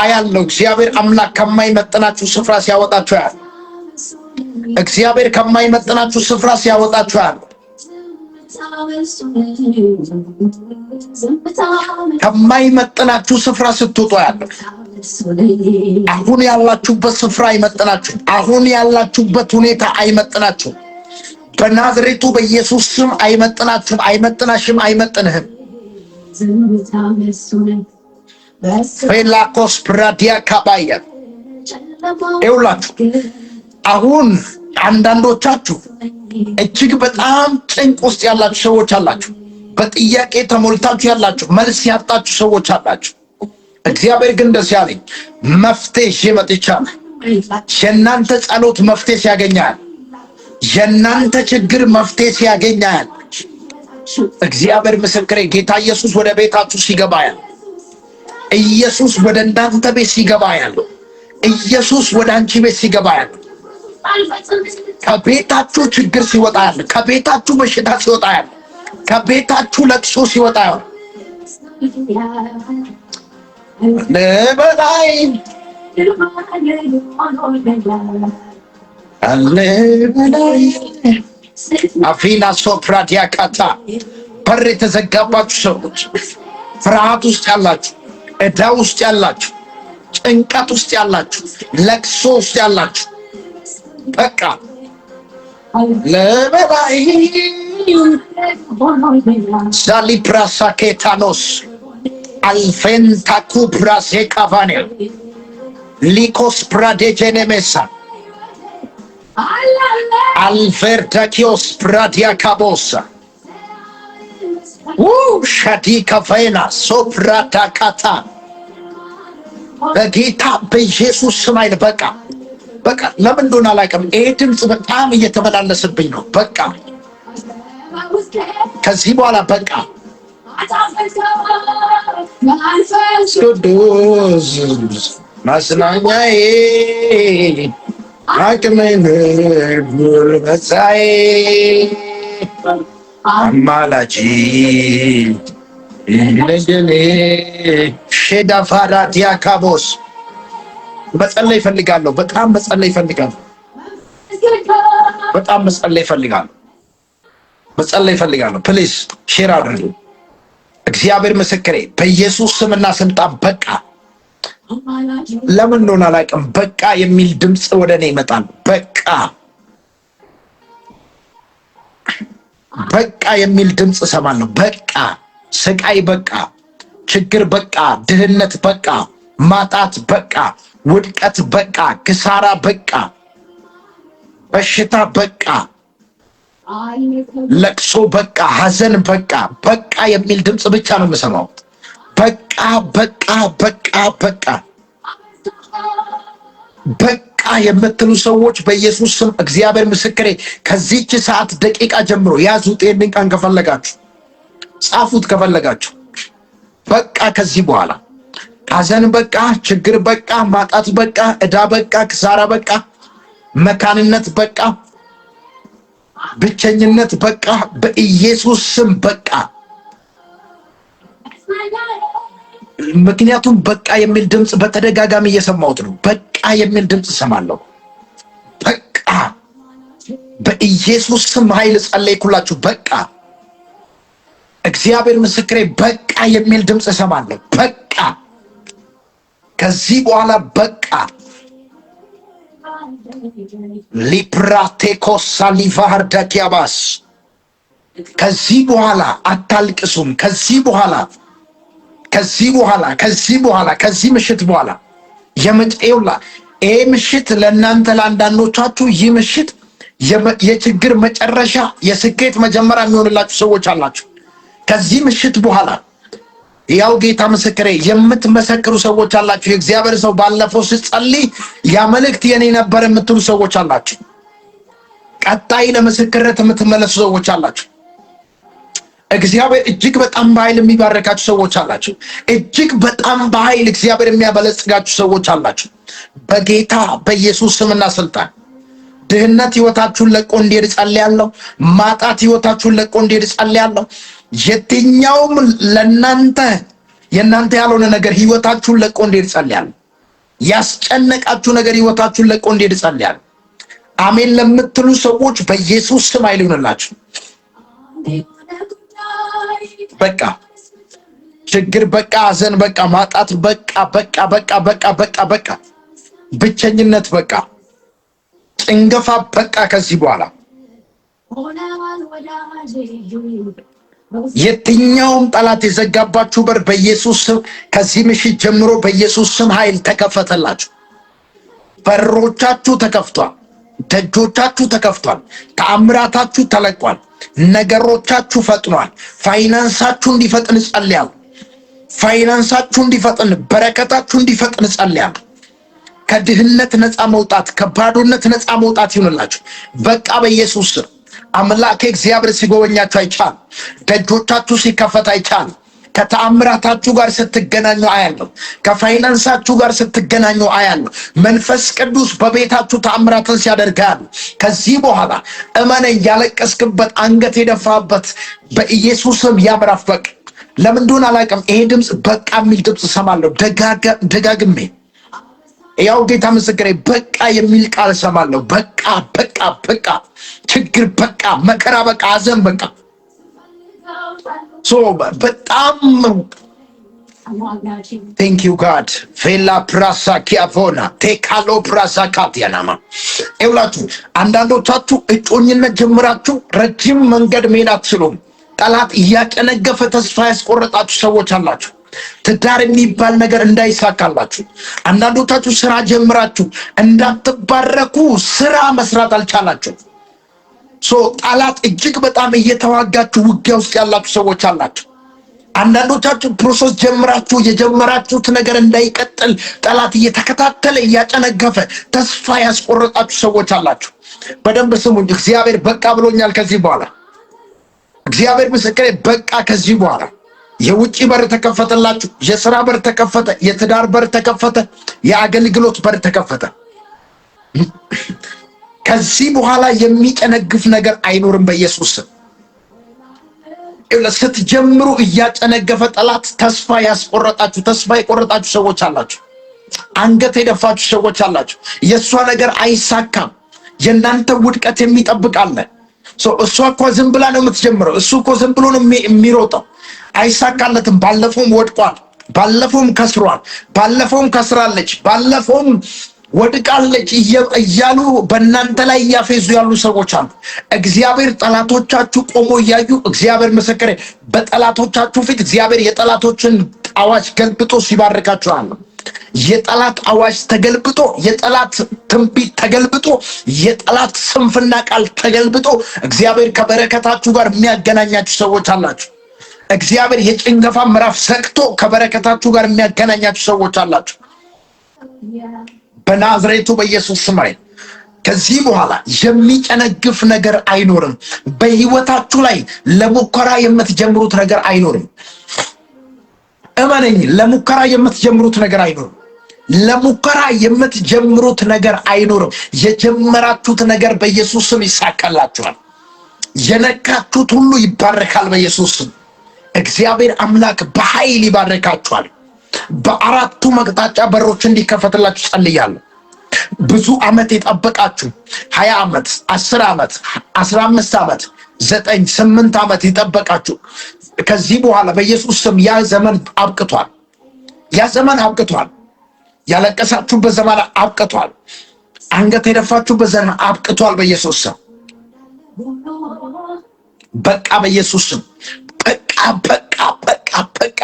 አያለው። እግዚአብሔር አምላክ ከማይመጥናችሁ ስፍራ ሲያወጣችሁ ያለ፣ እግዚአብሔር ከማይመጥናችሁ ስፍራ ሲያወጣችሁ ያለ፣ ከማይመጥናችሁ ስፍራ ስትወጡ ያለ። አሁን ያላችሁበት ስፍራ አይመጥናችሁ። አሁን ያላችሁበት ሁኔታ አይመጥናችሁ። በናዝሬቱ በኢየሱስ ስም አይመጥናችሁም፣ አይመጥናሽም፣ አይመጥንህም። ፌላኮስ ፕራዲያ ካባያ ይውላችሁ። አሁን አንዳንዶቻችሁ እጅግ በጣም ጭንቅ ውስጥ ያላችሁ ሰዎች አላችሁ። በጥያቄ ተሞልታችሁ ያላችሁ፣ መልስ ያጣችሁ ሰዎች አላችሁ። እግዚአብሔር ግን እንደዚህ አለኝ፣ መፍትሄ ይዤ መጥቻለሁ። የእናንተ ጸሎት መፍትሄ ሲያገኛል፣ የእናንተ ችግር መፍትሄ ሲያገኛል። እግዚአብሔር ምስክሬ፣ ጌታ ኢየሱስ ወደ ቤታችሁ ሲገባ ያለ፣ ኢየሱስ ወደ እናንተ ቤት ሲገባ ያለ፣ ኢየሱስ ወደ አንቺ ቤት ሲገባ ያለ፣ ከቤታችሁ ችግር ሲወጣ ያለ፣ ከቤታችሁ በሽታ ሲወጣ ያለ፣ ከቤታችሁ ለቅሶ ሲወጣ ያለ ለበላይ አለበላይ አፊና ሶፕራዲያ ካታ በር የተዘጋባችሁ ሰዎች፣ ፍርሃት ውስጥ ያላችሁ፣ ዕዳ ውስጥ ያላችሁ፣ ጭንቀት ውስጥ ያላችሁ፣ ለቅሶ ውስጥ ያላችሁ በቃ ለበላይ ዛሊፕራሳ ኬታኖስ አልፌንታኩ ብራሴ ካቫኒያ ሊኮስ ፕራዴጀኔሜሳ አልቨርዳኪዮስ ፕራዲያ ካቦሳ ሻዲ ካፌና ሶፕራታ ካታ በጌታ በኢየሱስ ስም አይል በቃ ለምን እንደሆነ አላውቅም። ይሄ ድምፅ በጣም እየተመላለስብኝ ነው። በቃ ከዚህ በኋላ በቃ ቅዱስ ማጽናኛዬ አቅሜን ጉልበታዬ አማላጅ ለደኔ ሼዳፋራ ዲያካቦስ መጸለይ እፈልጋለሁ። በጣም መጸለይ እፈልጋለሁ። ፕሊዝ ሼር አድርጉ። እግዚአብሔር ምስክሬ በኢየሱስ ስምና ስልጣን በቃ ለምን እንደሆነ አላውቅም። በቃ የሚል ድምፅ ወደ እኔ ይመጣል። በቃ የሚል ድምፅ እሰማለሁ። በቃ ስቃይ፣ በቃ ችግር፣ በቃ ድህነት፣ በቃ ማጣት፣ በቃ ውድቀት፣ በቃ ክሳራ፣ በቃ በሽታ፣ በቃ ለቅሶ፣ በቃ ሐዘን፣ በቃ የሚል ድምፅ ብቻ ነው የምሰማው። በቃ የምትሉ ሰዎች በኢየሱስ ስም እግዚአብሔር ምስክሬ ከዚህች ሰዓት ደቂቃ ጀምሮ ያዙት። ይህንን ቀን ከፈለጋችሁ ጻፉት፣ ከፈለጋችሁ በቃ ከዚህ በኋላ ሐዘን በቃ፣ ችግር በቃ፣ ማጣት በቃ፣ ዕዳ በቃ፣ ክሳራ በቃ፣ መካንነት በቃ፣ ብቸኝነት በቃ፣ በኢየሱስ ስም በቃ። ምክንያቱም በቃ የሚል ድምፅ በተደጋጋሚ እየሰማሁት ነው። በቃ የሚል ድምፅ እሰማለሁ። በቃ በኢየሱስ ስም ኃይል ጸለይኩላችሁ። በቃ እግዚአብሔር ምስክሬ በቃ የሚል ድምፅ እሰማለሁ። በቃ ከዚህ በኋላ በቃ ሊፕራቴኮሳ ሊቫር ዳኪያባስ ከዚህ በኋላ አታልቅሱም። ከዚህ ምሽት በኋላ የመጤውላ ይሄ ምሽት ለእናንተ ለአንዳንዶቻችሁ ይህ ምሽት የችግር መጨረሻ የስኬት መጀመሪያ የሚሆንላችሁ ሰዎች አላችሁ። ከዚህ ምሽት በኋላ ያው ጌታ ምስክሬ የምትመሰክሩ ሰዎች አላችሁ። የእግዚአብሔር ሰው ባለፈው ስጸልይ ያ መልእክት የኔ ነበር የምትሉ ሰዎች አላችሁ። ቀጣይ ለምስክርነት የምትመለሱ ሰዎች አላችሁ። እግዚአብሔር እጅግ በጣም በኃይል የሚባረካችሁ ሰዎች አላችሁ። እጅግ በጣም በኃይል እግዚአብሔር የሚያበለጽጋችሁ ሰዎች አላችሁ። በጌታ በኢየሱስ ስምና ስልጣን ድህነት ህይወታችሁን ለቆ እንዲሄድ ጸልያለሁ። ማጣት ህይወታችሁን ለቆ እንዲሄድ ጸልያለሁ። የትኛውም ለእናንተ የእናንተ ያልሆነ ነገር ህይወታችሁን ለቆ እንዲሄድ ጸልያለሁ። ያስጨነቃችሁ ነገር ህይወታችሁን ለቆ እንዲሄድ ጸልያለሁ። አሜን ለምትሉ ሰዎች በኢየሱስ ስም ኃይል ይሁንላችሁ። በቃ ችግር በቃ፣ ሐዘን በቃ፣ ማጣት በቃ፣ ብቸኝነት በቃ፣ ጭንገፋ በቃ። ከዚህ በኋላ የትኛውም ጠላት የዘጋባችሁ በር በኢየሱስ ስም ከዚህ ምሽት ጀምሮ በኢየሱስ ስም ኃይል ተከፈተላችሁ። በሮቻችሁ ተከፍቷል። ደጆቻችሁ ተከፍቷል። ተአምራታችሁ ተለቋል። ነገሮቻችሁ ፈጥኗል። ፋይናንሳችሁ እንዲፈጥን ጸልያለሁ። ፋይናንሳችሁ እንዲፈጥን፣ በረከታችሁ እንዲፈጥን ጸልያለሁ። ከድህነት ነፃ መውጣት፣ ከባዶነት ነፃ መውጣት ይሁንላችሁ። በቃ በኢየሱስ ስም አምላኬ እግዚአብሔር ሲጎበኛችሁ አይቻል። ደጆቻችሁ ሲከፈት አይቻል። ከተአምራታችሁ ጋር ስትገናኙ አያለሁ። ከፋይናንሳችሁ ጋር ስትገናኙ አያለሁ። መንፈስ ቅዱስ በቤታችሁ ተአምራትን ሲያደርጋል። ከዚህ በኋላ እመነኝ፣ ያለቀስክበት አንገት የደፋበት በኢየሱስም ያምራፍ። በቃ ለምን እንደሆነ አላውቅም። ይሄ ድምፅ በቃ የሚል ድምፅ ሰማለሁ ደጋግሜ። ያው ጌታ ምስክሬ በቃ የሚል ቃል ሰማለሁ። በቃ ችግር በቃ፣ መከራ በቃ፣ ሐዘን በቃ። በጣም ቴንክ ዩ ጋድ ፌላ ፕራሳ ኪያፎና ቴካሎ ፕራሳ ካቲያናማ ኤውላችሁ አንዳንዶቻችሁ እጮኝነት ጀምራችሁ ረጅም መንገድ መሄድ አትችሉም። ጠላት እያጨነገፈ ተስፋ ያስቆረጣችሁ ሰዎች አላችሁ። ትዳር የሚባል ነገር እንዳይሳካላችሁ፣ አንዳንዶቻችሁ ስራ ጀምራችሁ እንዳትባረኩ ስራ መስራት አልቻላችሁ። ጠላት እጅግ በጣም እየተዋጋችሁ ውጊያ ውስጥ ያላችሁ ሰዎች አላችሁ። አንዳንዶቻችሁ ፕሮሰስ ጀምራችሁ የጀመራችሁት ነገር እንዳይቀጥል ጠላት እየተከታተለ እያጨነገፈ ተስፋ ያስቆረጣችሁ ሰዎች አላችሁ። በደንብ ስሙኝ። እግዚአብሔር በቃ ብሎኛል። ከዚህ በኋላ እግዚአብሔር ምስክሬ፣ በቃ ከዚህ በኋላ የውጭ በር ተከፈተላችሁ፣ የሥራ በር ተከፈተ፣ የትዳር በር ተከፈተ፣ የአገልግሎት በር ተከፈተ። ከዚህ በኋላ የሚጨነግፍ ነገር አይኖርም በኢየሱስ ስም። ስትጀምሩ እያጨነገፈ ጠላት ተስፋ ያስቆረጣችሁ፣ ተስፋ የቆረጣችሁ ሰዎች አላችሁ። አንገት የደፋችሁ ሰዎች አላችሁ። የእሷ ነገር አይሳካም፣ የእናንተ ውድቀት የሚጠብቅ አለ። እሷ እኮ ዝም ብላ ነው የምትጀምረው፣ እሱ እኮ ዝም ብሎ ነው የሚሮጠው፣ አይሳካለትም። ባለፈውም ወድቋል፣ ባለፈውም ከስሯል፣ ባለፈውም ከስራለች፣ ባለፈውም ወድቃለች እያሉ በእናንተ ላይ እያፌዙ ያሉ ሰዎች አሉ። እግዚአብሔር ጠላቶቻችሁ ቆሞ እያዩ፣ እግዚአብሔር ምስክሬ፣ በጠላቶቻችሁ ፊት እግዚአብሔር የጠላቶችን አዋጅ ገልብጦ ሲባርካችሁ አለ። የጠላት አዋጅ ተገልብጦ፣ የጠላት ትንቢት ተገልብጦ፣ የጠላት ስንፍና ቃል ተገልብጦ እግዚአብሔር ከበረከታችሁ ጋር የሚያገናኛችሁ ሰዎች አላችሁ። እግዚአብሔር የጭንገፋ ምዕራፍ ዘግቶ ከበረከታችሁ ጋር የሚያገናኛችሁ ሰዎች አላችሁ። በናዝሬቱ በኢየሱስ ስም ከዚህ በኋላ የሚጨነግፍ ነገር አይኖርም። በህይወታችሁ ላይ ለሙከራ የምትጀምሩት ነገር አይኖርም። እመነኝ፣ ለሙከራ የምትጀምሩት ነገር አይኖርም። ለሙከራ የምትጀምሩት ነገር አይኖርም። የጀመራችሁት ነገር በኢየሱስ ስም ይሳካላችኋል። የነካችሁት ሁሉ ይባረካል በኢየሱስ ስም። እግዚአብሔር አምላክ በኃይል ይባረካችኋል። በአራቱ መቅጣጫ በሮች እንዲከፈትላችሁ ጸልያለሁ። ብዙ ዓመት የጠበቃችሁ 20 ዓመት 10 ዓመት 15 ዓመት 9 8 ዓመት የጠበቃችሁ ከዚህ በኋላ በኢየሱስ ስም ያ ዘመን አብቅቷል። ያ ዘመን አብቅቷል። ያለቀሳችሁበት ዘመን አብቅቷል። አንገት የደፋችሁበት ዘመን አብቅቷል በኢየሱስ ስም። በቃ በኢየሱስ ስም በቃ በቃ በቃ በቃ።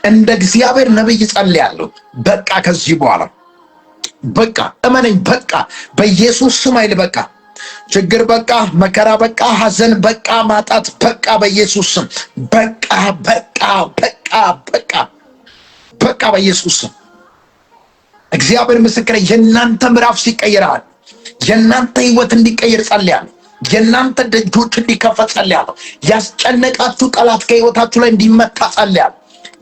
እንደ እግዚአብሔር ነብይ ጸልያለሁ። በቃ ከዚህ በኋላ በቃ፣ እመነኝ፣ በቃ በኢየሱስ ስም አይል በቃ። ችግር በቃ፣ መከራ በቃ፣ ሐዘን በቃ፣ ማጣት በቃ በኢየሱስ ስም በቃ በቃ በቃ በቃ በቃ በኢየሱስ ስም። እግዚአብሔር ምስክሬ፣ የእናንተ ምዕራፍ ሲቀየራል፣ የእናንተ ህይወት እንዲቀየር ጸልያለሁ። የእናንተ ደጆች እንዲከፈት ጸልያለሁ። ያስጨነቃችሁ ጠላት ከህይወታችሁ ላይ እንዲመታ ጸልያለሁ።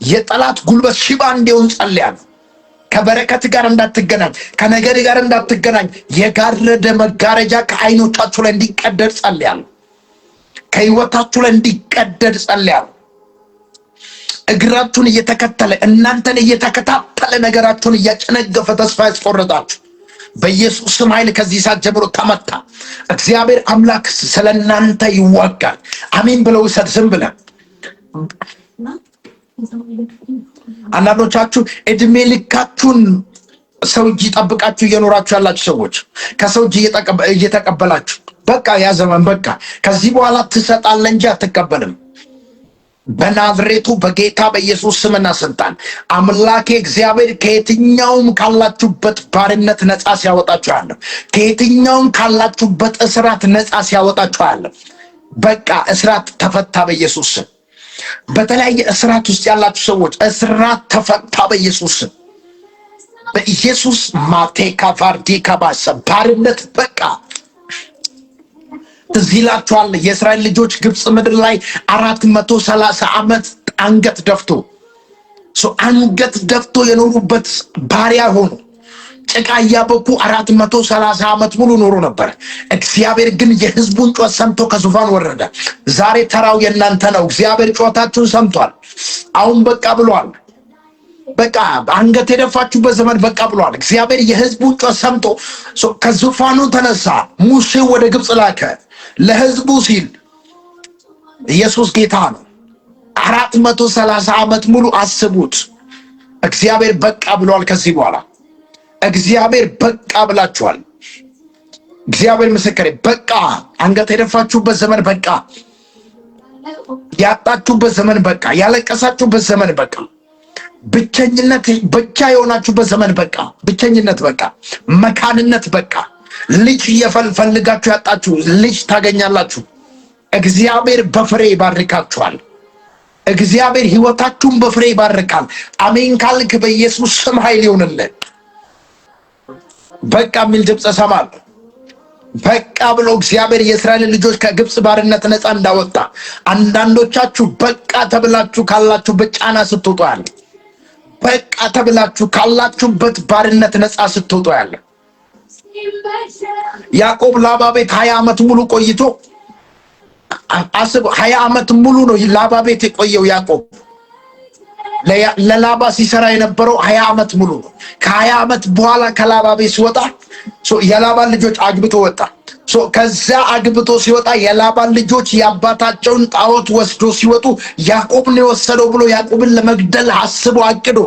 የጠላት ጉልበት ሽባ እንዲሆን ጸልያለሁ። ከበረከት ጋር እንዳትገናኝ፣ ከነገድ ጋር እንዳትገናኝ የጋረደ መጋረጃ ከዓይኖቻችሁ ላይ እንዲቀደድ ጸልያለሁ። ከህይወታችሁ ላይ እንዲቀደድ ጸልያለሁ። እግራችሁን እየተከተለ እናንተን እየተከታተለ ነገራችሁን እያጨነገፈ ተስፋ ያስቆረጣችሁ በኢየሱስ ስም ኃይል ከዚህ ሰዓት ጀምሮ ተመታ። እግዚአብሔር አምላክ ስለናንተ ይዋጋል። አሜን ብለው ሰድ ዝም ብለ አንዳንዶቻችሁ እድሜ ልካችሁን ሰው እጅ ጠብቃችሁ እየኖራችሁ ያላችሁ ሰዎች ከሰው እጅ እየተቀበላችሁ በቃ ያ ዘመን በቃ፣ ከዚህ በኋላ ትሰጣለህ እንጂ አትቀበልም። በናዝሬቱ በጌታ በኢየሱስ ስምና ስልጣን አምላኬ እግዚአብሔር ከየትኛውም ካላችሁበት ባርነት ነፃ ሲያወጣችሁ ያለ፣ ከየትኛውም ካላችሁበት እስራት ነፃ ሲያወጣችሁ ያለ። በቃ እስራት ተፈታ በኢየሱስ ስም። በተለያየ እስራት ውስጥ ያላችሁ ሰዎች እስራት ተፈታ በኢየሱስ ስም። በኢየሱስ ማቴካ ቫርዲካ ባሰ ባርነት በቃ። ትዝ ይላችኋል የእስራኤል ልጆች ግብፅ ምድር ላይ 430 ዓመት አንገት ደፍቶ የኖሩበት ባሪያ ሆኑ። ጭቃ እያቦኩ 430 ዓመት ሙሉ ኖሩ ነበር። እግዚአብሔር ግን የህዝቡን ጩኸት ሰምቶ ከዙፋን ወረደ። ዛሬ ተራው የእናንተ ነው። እግዚአብሔር ጩኸታችሁን ሰምቷል። አሁን በቃ ብሏል። በቃ አንገት የደፋችሁበት ዘመን በቃ ብሏል። እግዚአብሔር የህዝቡን ጩኸት ሰምቶ ከዙፋኑ ተነሳ። ሙሴ ወደ ግብፅ ላከ ለህዝቡ ሲል። ኢየሱስ ጌታ ነው። 430 ዓመት ሙሉ አስቡት። እግዚአብሔር በቃ ብሏል። ከዚህ በኋላ እግዚአብሔር በቃ ብላችኋል። እግዚአብሔር ምስክሬ በቃ። አንገት የደፋችሁበት ዘመን በቃ። ያጣችሁበት ዘመን በቃ። ያለቀሳችሁበት ዘመን በቃ። ብቸኝነት ብቻ የሆናችሁበት ዘመን በቃ። ብቸኝነት በቃ። መካንነት በቃ። ልጅ እየፈልጋችሁ ያጣችሁ ልጅ ታገኛላችሁ። እግዚአብሔር በፍሬ ይባርካችኋል። እግዚአብሔር ሕይወታችሁን በፍሬ ይባርካል። አሜን ካልክ በኢየሱስ ስም ኃይል ይሁንልህ። በቃ የሚል ድምፅ እሰማለሁ። በቃ ብሎ እግዚአብሔር የእስራኤል ልጆች ከግብፅ ባርነት ነፃ እንዳወጣ አንዳንዶቻችሁ በቃ ተብላችሁ ካላችሁበት ጫና ስትወጡ ያለ፣ በቃ ተብላችሁ ካላችሁበት ባርነት ነፃ ስትወጡ ያለ። ያዕቆብ ላባ ቤት 20 ዓመት ሙሉ ቆይቶ አስብ፣ 20 ዓመት ሙሉ ነው ላባ ቤት የቆየው ያዕቆብ። ለላባ ሲሰራ የነበረው 20 ዓመት ሙሉ ነው። ከ20 ዓመት በኋላ ከላባ ቤት ሲወጣ የላባን ልጆች አግብቶ ወጣ። ከዛ አግብቶ ሲወጣ የላባን ልጆች የአባታቸውን ጣዖት ወስዶ ሲወጡ ያዕቆብ ነው የወሰደው ብሎ ያዕቆብን ለመግደል አስቦ አቅዶ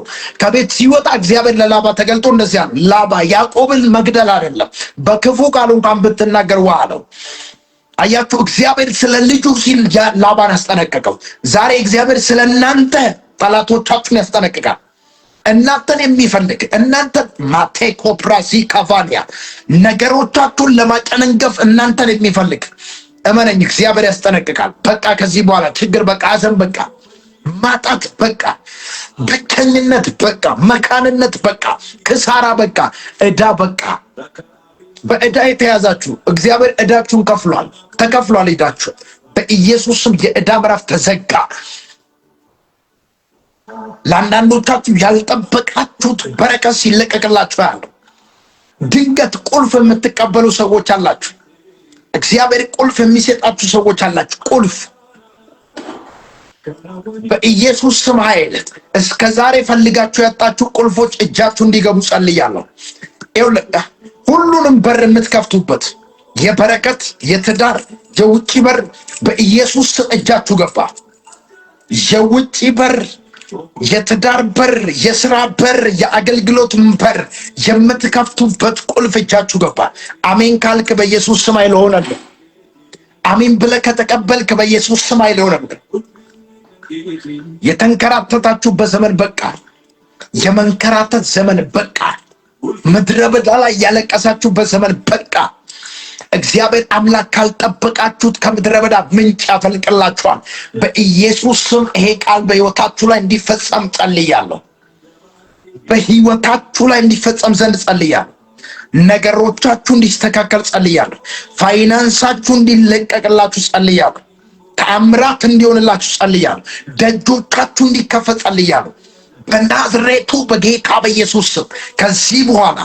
ከቤት ሲወጣ እግዚአብሔር ለላባ ተገልጦ እንደዚያ ነው፣ ላባ ያዕቆብን መግደል አይደለም በክፉ ቃሉ እንኳን ብትናገር ዋ አለው። አያችሁ፣ እግዚአብሔር ስለ ልጁ ሲል ላባን ያስጠነቀቀው። ዛሬ እግዚአብሔር ስለ እናንተ ጠላቶቻችሁን ያስጠነቅቃል። እናንተን የሚፈልግ እናንተን ማቴኮፕራሲ ካቫኒያ ነገሮቻችሁን ለማጨነገፍ እናንተን የሚፈልግ እመነኝ፣ እግዚአብሔር ያስጠነቅቃል። በቃ ከዚህ በኋላ ችግር በቃ፣ ሐዘን በቃ፣ ማጣት በቃ፣ ብቸኝነት በቃ፣ መካንነት በቃ፣ ክሳራ በቃ፣ ዕዳ በቃ። በዕዳ የተያዛችሁ እግዚአብሔር ዕዳችሁን ከፍሏል፣ ተከፍሏል። ዕዳችሁ በኢየሱስ ስም የዕዳ ምዕራፍ ተዘጋ። ለአንዳንዶቻችሁ ያልጠበቃችሁት በረከት ሲለቀቅላችሁ ያለው ድንገት ቁልፍ የምትቀበሉ ሰዎች አላችሁ። እግዚአብሔር ቁልፍ የሚሰጣችሁ ሰዎች አላችሁ። ቁልፍ በኢየሱስ ስም ኃይል እስከ ዛሬ ፈልጋችሁ ያጣችሁ ቁልፎች እጃችሁ እንዲገቡ ጸልያለሁ። ሁሉንም በር የምትከፍቱበት የበረከት፣ የትዳር፣ የውጭ በር በኢየሱስ ስም እጃችሁ ገባ። የውጭ በር፣ የትዳር በር፣ የስራ በር፣ የአገልግሎት በር የምትከፍቱበት ቁልፍ እጃችሁ ገባ። አሜን ካልክ በኢየሱስ ስም ኃይል ሆነልህ። አሜን ብለህ ከተቀበልክ በኢየሱስ ስም ኃይል ሆነልህ። የተንከራተታችሁበት ዘመን በቃ። የመንከራተት ዘመን በቃ። ምድረ በዳ ላይ ያለቀሳችሁበት ዘመን በቃ። እግዚአብሔር አምላክ ካልጠበቃችሁት ከምድረ በዳ ምንጭ ያፈልቅላችኋል። በኢየሱስ ስም ይሄ ቃል በሕይወታችሁ ላይ እንዲፈጸም ጸልያለሁ። በሕይወታችሁ ላይ እንዲፈጸም ዘንድ ጸልያለሁ። ነገሮቻችሁ እንዲስተካከል ጸልያለሁ። ፋይናንሳችሁ እንዲለቀቅላችሁ ጸልያለሁ። ተአምራት እንዲሆንላችሁ ጸልያለሁ። ደጆቻችሁ እንዲከፈት ጸልያለሁ። በናዝሬቱ በጌታ በኢየሱስ ስም ከዚህ በኋላ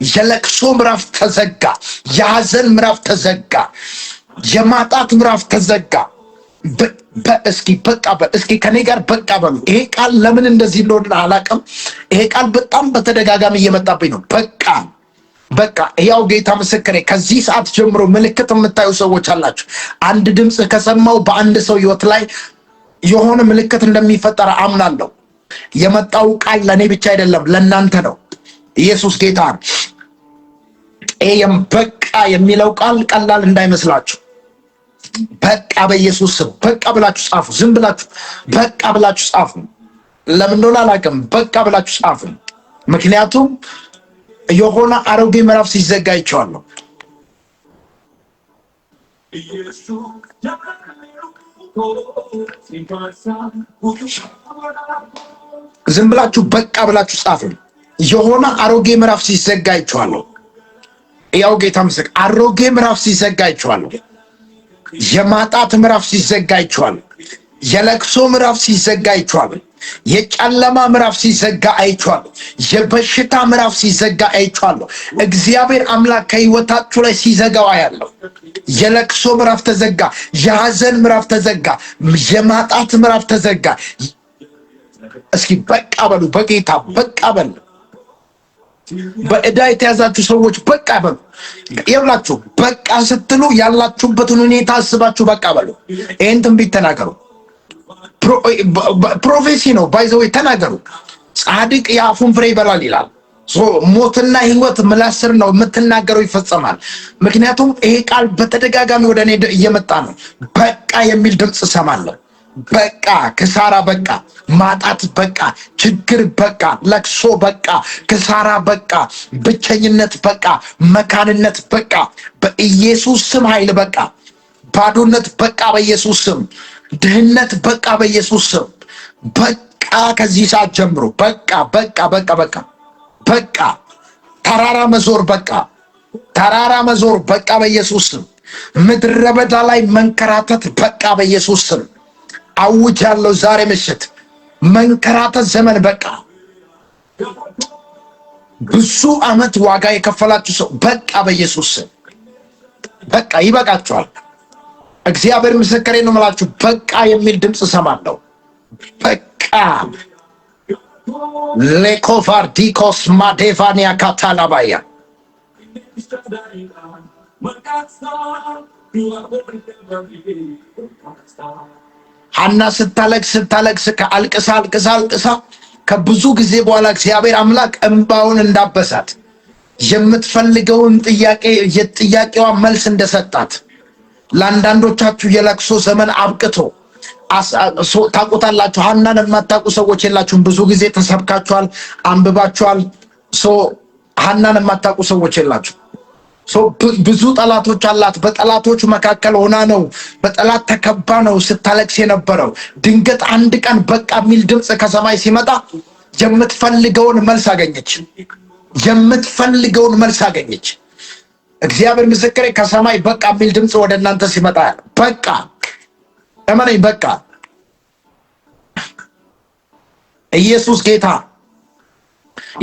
የለቅሶ ምዕራፍ ተዘጋ። የሐዘን ምዕራፍ ተዘጋ። የማጣት ምዕራፍ ተዘጋ። እስኪ በቃ እስኪ ከኔ ጋር በቃ በሉ። ይሄ ቃል ለምን እንደዚህ እንደሆነ አላውቅም። ይሄ ቃል በጣም በተደጋጋሚ እየመጣብኝ ነው። በቃ በቃ ያው ጌታ ምስክሬ፣ ከዚህ ሰዓት ጀምሮ ምልክት የምታዩ ሰዎች አላችሁ። አንድ ድምፅ ከሰማው በአንድ ሰው ህይወት ላይ የሆነ ምልክት እንደሚፈጠር አምናለሁ። የመጣው ቃል ለኔ ብቻ አይደለም፣ ለእናንተ ነው። ኢየሱስ ጌታ ነው። ይሄም በቃ የሚለው ቃል ቀላል እንዳይመስላችሁ። በቃ በኢየሱስ ስም በቃ ብላችሁ ጻፉ። ዝም ብላችሁ በቃ ብላችሁ ጻፉ። ለምን እንደሆነ አላውቅም። በቃ ብላችሁ ጻፉ። ምክንያቱም የሆነ አሮጌ ምዕራፍ ሲዘጋ አይቼዋለሁ። ዝም ብላችሁ በቃ ብላችሁ ጻፉ። የሆነ አሮጌ ምዕራፍ ሲዘጋ አይቼዋለሁ። ያው ጌታ ምስክር፣ አሮጌ ምዕራፍ ሲዘጋ አይቼዋለሁ። የማጣት ምዕራፍ ሲዘጋ አይቼዋለሁ። የለቅሶ ምዕራፍ ሲዘጋ አይቼዋለሁ። የጨለማ ምዕራፍ ሲዘጋ አይቼዋለሁ። የበሽታ ምዕራፍ ሲዘጋ አይቼዋለሁ። እግዚአብሔር አምላክ ከሕይወታችሁ ላይ ሲዘጋው አያለሁ። የለቅሶ ምዕራፍ ተዘጋ። የሐዘን ምዕራፍ ተዘጋ። የማጣት ምዕራፍ ተዘጋ። እስኪ በቃ በሉ። በጌታ በቃ በሉ። በዕዳ የተያዛችሁ ሰዎች በቃ በሉ። ይኸውላችሁ በቃ ስትሉ ያላችሁበትን ሁኔታ አስባችሁ በቃ በሉ። ይህን ትንቢት ተናገሩ። ፕሮፌሲ ነው። ባይዘው ተናገሩ። ጻድቅ የአፉን ፍሬ ይበላል ይላል። ሞትና ህይወት ምላስ ስር ነው፣ የምትናገረው ይፈጸማል። ምክንያቱም ይሄ ቃል በተደጋጋሚ ወደ እኔ እየመጣ ነው። በቃ የሚል ድምፅ እሰማለሁ። በቃ ክሳራ፣ በቃ ማጣት፣ በቃ ችግር፣ በቃ ለቅሶ፣ በቃ ክሳራ፣ በቃ ብቸኝነት፣ በቃ መካንነት፣ በቃ በኢየሱስ ስም ኃይል፣ በቃ ባዶነት፣ በቃ በኢየሱስ ስም ድህነት፣ በቃ በኢየሱስ ስም በቃ ከዚህ ሰዓት ጀምሮ በቃ በቃ በቃ በቃ በቃ ተራራ መዞር፣ በቃ ተራራ መዞር፣ በቃ በኢየሱስ ስም ምድረ በዳ ላይ መንከራተት፣ በቃ በኢየሱስ ስም አውጃለሁ። ዛሬ ምሽት መንከራተት ዘመን በቃ። ብዙ ዓመት ዋጋ የከፈላችሁ ሰው በቃ በኢየሱስ ስም በቃ ይበቃችኋል። እግዚአብሔር ምስክሬ ነው የምላችሁ። በቃ የሚል ድምፅ እሰማለሁ። በቃ ሌኮቫርዲኮስ ማዴቫኒያ ካታላባያ ሐና ስታለቅስ አልቅሳ ከብዙ ጊዜ በኋላ እግዚአብሔር አምላክ እንባውን እንዳበሳት የምትፈልገውን ጥያቄዋ መልስ እንደሰጣት ለአንዳንዶቻችሁ የለቅሶ ዘመን አብቅቶ ታውቁታላችሁ። ሐናን የማታውቁ ሰዎች የላችሁም። ብዙ ጊዜ ተሰብካችኋል፣ አንብባችኋል። ሐናን የማታውቁ ሰዎች የላችሁ። ብዙ ጠላቶች አላት። በጠላቶች መካከል ሆና ነው፣ በጠላት ተከባ ነው ስታለቅስ የነበረው። ድንገት አንድ ቀን በቃ የሚል ድምፅ ከሰማይ ሲመጣ የምትፈልገውን መልስ አገኘች። የምትፈልገውን መልስ አገኘች። እግዚአብሔር ምስክሬ፣ ከሰማይ በቃ የሚል ድምፅ ወደ እናንተ ሲመጣ በቃ እመነኝ፣ በቃ ኢየሱስ ጌታ።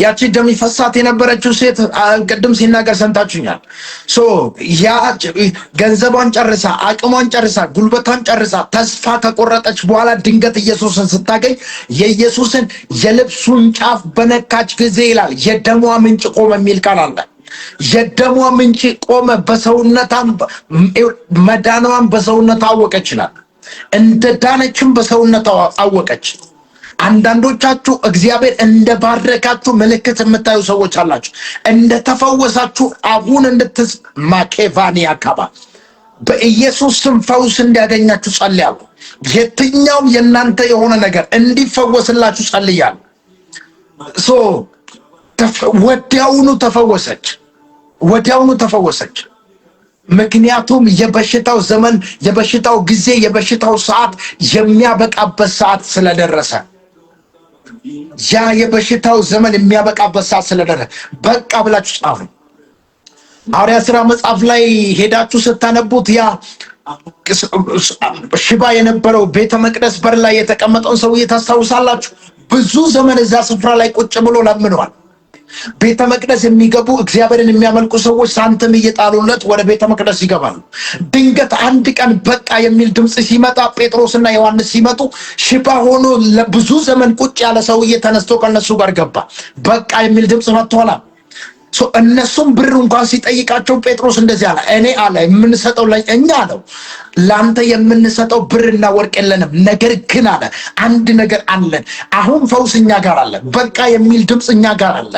ያቺ ደም ይፈሳት የነበረችው ሴት ቅድም ሲናገር ሰምታችሁኛል። ያ ገንዘቧን ጨርሳ፣ አቅሟን ጨርሳ፣ ጉልበቷን ጨርሳ ተስፋ ከቆረጠች በኋላ ድንገት ኢየሱስን ስታገኝ የኢየሱስን የልብሱን ጫፍ በነካች ጊዜ ይላል የደሟ ምንጭ ቆመ የሚል ቃል አለ። የደሟ ምንጭ ቆመ። በሰውነቷም መዳኗን በሰውነቷ አወቀች ይላል። እንደ ዳነችም በሰውነቷ አወቀች። አንዳንዶቻችሁ እግዚአብሔር እንደባረካችሁ ምልክት የምታዩ ሰዎች አላችሁ። እንደተፈወሳችሁ አሁን ማኬቫኒያ አካባ በኢየሱስ ስም ፈውስ እንዲያገኛችሁ ጸልያለሁ። የትኛውም የእናንተ የሆነ ነገር እንዲፈወስላችሁ ጸልያለሁ። ወዲያውኑ ተፈወሰች። ምክንያቱም የበሽታው ዘመን፣ የበሽታው ጊዜ፣ የበሽታው ሰዓት የሚያበቃበት ሰዓት ስለደረሰ፣ ያ የበሽታው ዘመን የሚያበቃበት ሰዓት ስለደረሰ በቃ ብላችሁ ጻፉ። ሐዋርያት ሥራ መጽሐፍ ላይ ሄዳችሁ ስታነቡት ያ ሽባ የነበረው ቤተ መቅደስ በር ላይ የተቀመጠውን ሰውዬ ታስታውሳላችሁ። ብዙ ዘመን እዛ ስፍራ ላይ ቁጭ ብሎ ለምኗል። ቤተ መቅደስ የሚገቡ እግዚአብሔርን የሚያመልኩ ሰዎች ሳንቲም እየጣሉለት ወደ ቤተ መቅደስ ይገባሉ። ድንገት አንድ ቀን በቃ የሚል ድምፅ ሲመጣ ጴጥሮስና ዮሐንስ ሲመጡ ሽባ ሆኖ ለብዙ ዘመን ቁጭ ያለ ሰውዬ ተነስቶ ከነሱ ጋር ገባ። በቃ የሚል ድምፅ መጥቷል። እነሱም ብር እንኳን ሲጠይቃቸው ጴጥሮስ እንደዚህ አለ፣ እኔ አለ የምንሰጠው ለእኛ አለው ላንተ የምንሰጠው ብርና ወርቅ የለንም፣ ነገር ግን አለ አንድ ነገር አለን። አሁን ፈውስ እኛ ጋር አለ። በቃ የሚል ድምፅ እኛ ጋር አለ።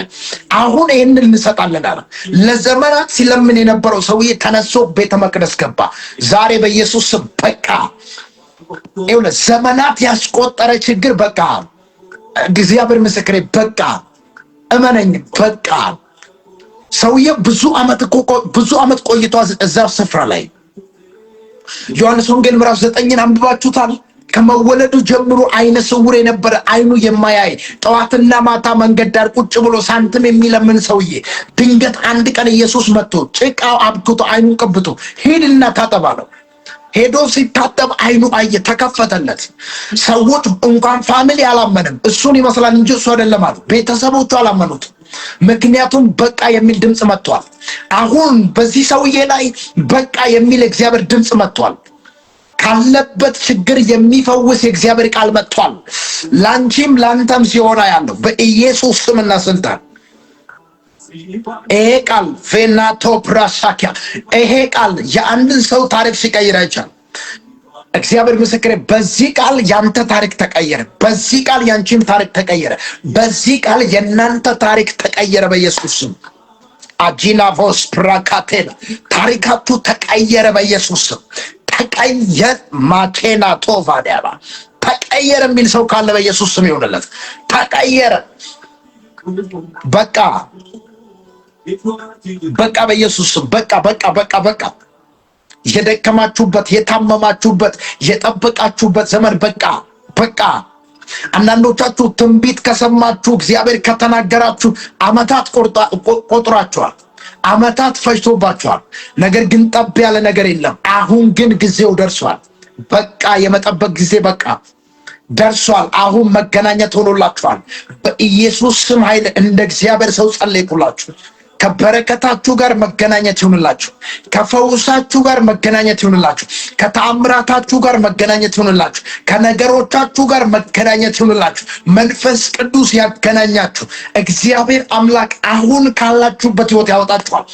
አሁን ይህንን እንሰጣለን አለ። ለዘመናት ሲለምን የነበረው ሰውዬ ተነሶ ቤተ መቅደስ ገባ። ዛሬ በኢየሱስ ስም በቃ ይኸውልህ፣ ዘመናት ያስቆጠረ ችግር በቃ፣ እግዚአብሔር ምስክሬ በቃ፣ እመነኝ በቃ። ሰውዬው ብዙ ዓመት ቆይቷል እዛ ስፍራ ላይ። ዮሐንስ ወንጌል ምዕራፍ 9 አንብባችሁታል። ከመወለዱ ጀምሮ አይነ ስውር የነበረ አይኑ የማያይ ጠዋትና ማታ መንገድ ዳር ቁጭ ብሎ ሳንቲም የሚለምን ሰውዬ ድንገት አንድ ቀን ኢየሱስ መጥቶ ጭቃው አብክቶ አይኑን ቀብቶ ሂድና ታጠብ አለው። ሄዶ ሲታጠብ አይኑ አየ፣ ተከፈተለት። ሰዎች እንኳን ፋሚሊ አላመንም። እሱን ይመስላል እንጂ እሱ አይደለም አሉ። ቤተሰቦቹ አላመኑት። ምክንያቱም በቃ የሚል ድምፅ መጥቷል። አሁን በዚህ ሰውዬ ላይ በቃ የሚል እግዚአብሔር ድምፅ መጥቷል። ካለበት ችግር የሚፈውስ የእግዚአብሔር ቃል መጥቷል። ላንቺም ላንተም ሲሆን ያለው በኢየሱስ ስምና ስልጣን ይሄ ቃል ቬናቶ ፕራሳኪያ ይሄ ቃል የአንድን ሰው ታሪክ ሲቀይር አይቻል። እግዚአብሔር ምስክሬ፣ በዚህ ቃል ያንተ ታሪክ ተቀየረ። በዚህ ቃል ያንቺም ታሪክ ተቀየረ። በዚህ ቃል የናንተ ታሪክ ተቀየረ በኢየሱስ ስም። አጂናቮስ ፕራካቴና ታሪካቱ ተቀየረ በኢየሱስ ስም። ተቀየር ማኬና ቶቫዲያባ ተቀየረ የሚል ሰው ካለ በኢየሱስ ስም ይሆንለት። ተቀየረ በቃ በቃ በኢየሱስ ስም በቃ በቃ በቃ በቃ የደከማችሁበት የታመማችሁበት የጠበቃችሁበት ዘመን በቃ በቃ። አንዳንዶቻችሁ ትንቢት ከሰማችሁ እግዚአብሔር ከተናገራችሁ አመታት ቆጥራችኋል። አመታት ፈጅቶባችኋል። ነገር ግን ጠብ ያለ ነገር የለም። አሁን ግን ጊዜው ደርሷል። በቃ የመጠበቅ ጊዜ በቃ ደርሷል። አሁን መገናኘት ሆኖላችኋል። በኢየሱስ ስም ኃይል እንደ እግዚአብሔር ሰው ጸለይኩላችሁ። ከበረከታችሁ ጋር መገናኘት ይሁንላችሁ። ከፈውሳችሁ ጋር መገናኘት ይሁንላችሁ። ከተአምራታችሁ ጋር መገናኘት ይሁንላችሁ። ከነገሮቻችሁ ጋር መገናኘት ይሁንላችሁ። መንፈስ ቅዱስ ያገናኛችሁ። እግዚአብሔር አምላክ አሁን ካላችሁበት ህይወት ያወጣችኋል።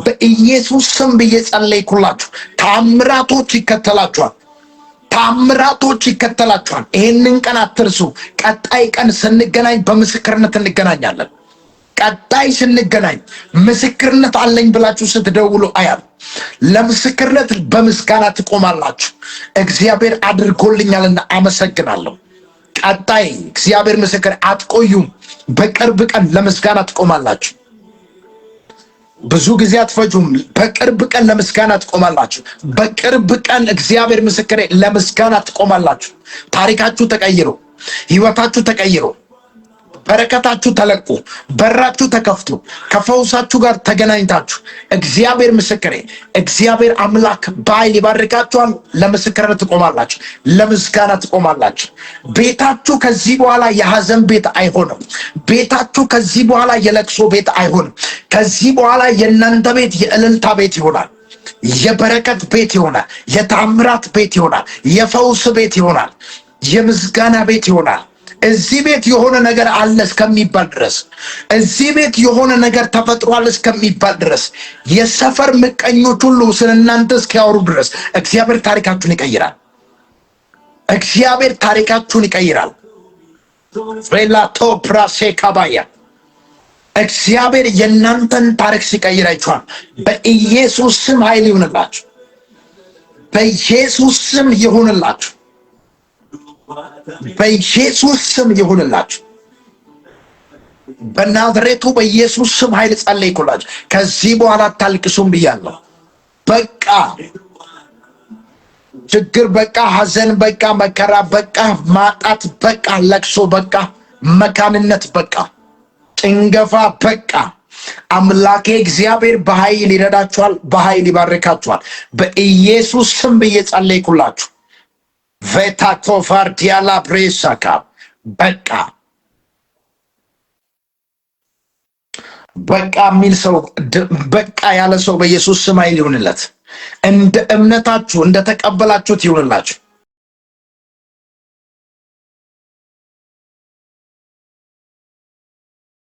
በኢየሱስ ስም ብዬ ጸለይኩላችሁ። ተአምራቶች ይከተላችኋል። ተአምራቶች ይከተላችኋል። ይህንን ቀን አትርሱ። ቀጣይ ቀን ስንገናኝ በምስክርነት እንገናኛለን። ቀጣይ ስንገናኝ ምስክርነት አለኝ ብላችሁ ስትደውሉ አያል ለምስክርነት በምስጋና ትቆማላችሁ። እግዚአብሔር አድርጎልኛልና አመሰግናለሁ። ቀጣይ እግዚአብሔር ምስክር አትቆዩም። በቅርብ ቀን ለምስጋና ትቆማላችሁ። ብዙ ጊዜ አትፈጁም። በቅርብ ቀን ለምስጋና ትቆማላችሁ። በቅርብ ቀን እግዚአብሔር ምስክር ለምስጋና ትቆማላችሁ። ታሪካችሁ ተቀይሮ፣ ህይወታችሁ ተቀይሮ፣ በረከታችሁ ተለቆ፣ በራችሁ ተከፍቶ፣ ከፈውሳችሁ ጋር ተገናኝታችሁ እግዚአብሔር ምስክሬ እግዚአብሔር አምላክ በኃይል ይባርካችኋል። ለምስክርነት ትቆማላችሁ። ለምስጋና ትቆማላችሁ። ቤታችሁ ከዚህ በኋላ የሐዘን ቤት አይሆንም። ቤታችሁ ከዚህ በኋላ የለቅሶ ቤት አይሆንም። ከዚህ በኋላ የእናንተ ቤት የእልልታ ቤት ይሆናል። የበረከት ቤት ይሆናል። የተአምራት ቤት ይሆናል። የፈውስ ቤት ይሆናል። የምስጋና ቤት ይሆናል። እዚህ ቤት የሆነ ነገር አለ እስከሚባል ድረስ፣ እዚህ ቤት የሆነ ነገር ተፈጥሯል እስከሚባል ድረስ፣ የሰፈር ምቀኞች ሁሉ ስለ እናንተ እስኪያወሩ ድረስ እግዚአብሔር ታሪካችሁን ይቀይራል። እግዚአብሔር ታሪካችሁን ይቀይራል። ሬላቶ ፕራሴ ካባያ እግዚአብሔር የእናንተን ታሪክ ሲቀይር አይቷል። በኢየሱስ ስም ኃይል ይሁንላችሁ። በኢየሱስ ስም ይሁንላችሁ። በኢየሱስ ስም ይሁንላችሁ። በናዝሬቱ በኢየሱስ ስም ኃይል ጸለይኩላችሁ። ከዚህ በኋላ አታልቅሱም ብያለሁ። በቃ ችግር በቃ፣ ሐዘን በቃ፣ መከራ በቃ፣ ማጣት በቃ፣ ለቅሶ በቃ፣ መካንነት በቃ፣ ጭንገፋ በቃ። አምላኬ እግዚአብሔር በኃይል ይረዳችኋል፣ በኃይል ይባርካችኋል። በኢየሱስ ስም ብዬ ጸለይኩላችሁ። ቬታኮፋር ዲያላ ብሬሳካ በቃ በቃ የሚል ሰው በቃ ያለ ሰው በኢየሱስ ስም ኃይል ይሁንለት። እንደ እምነታችሁ እንደ ተቀበላችሁት ይሁንላችሁ።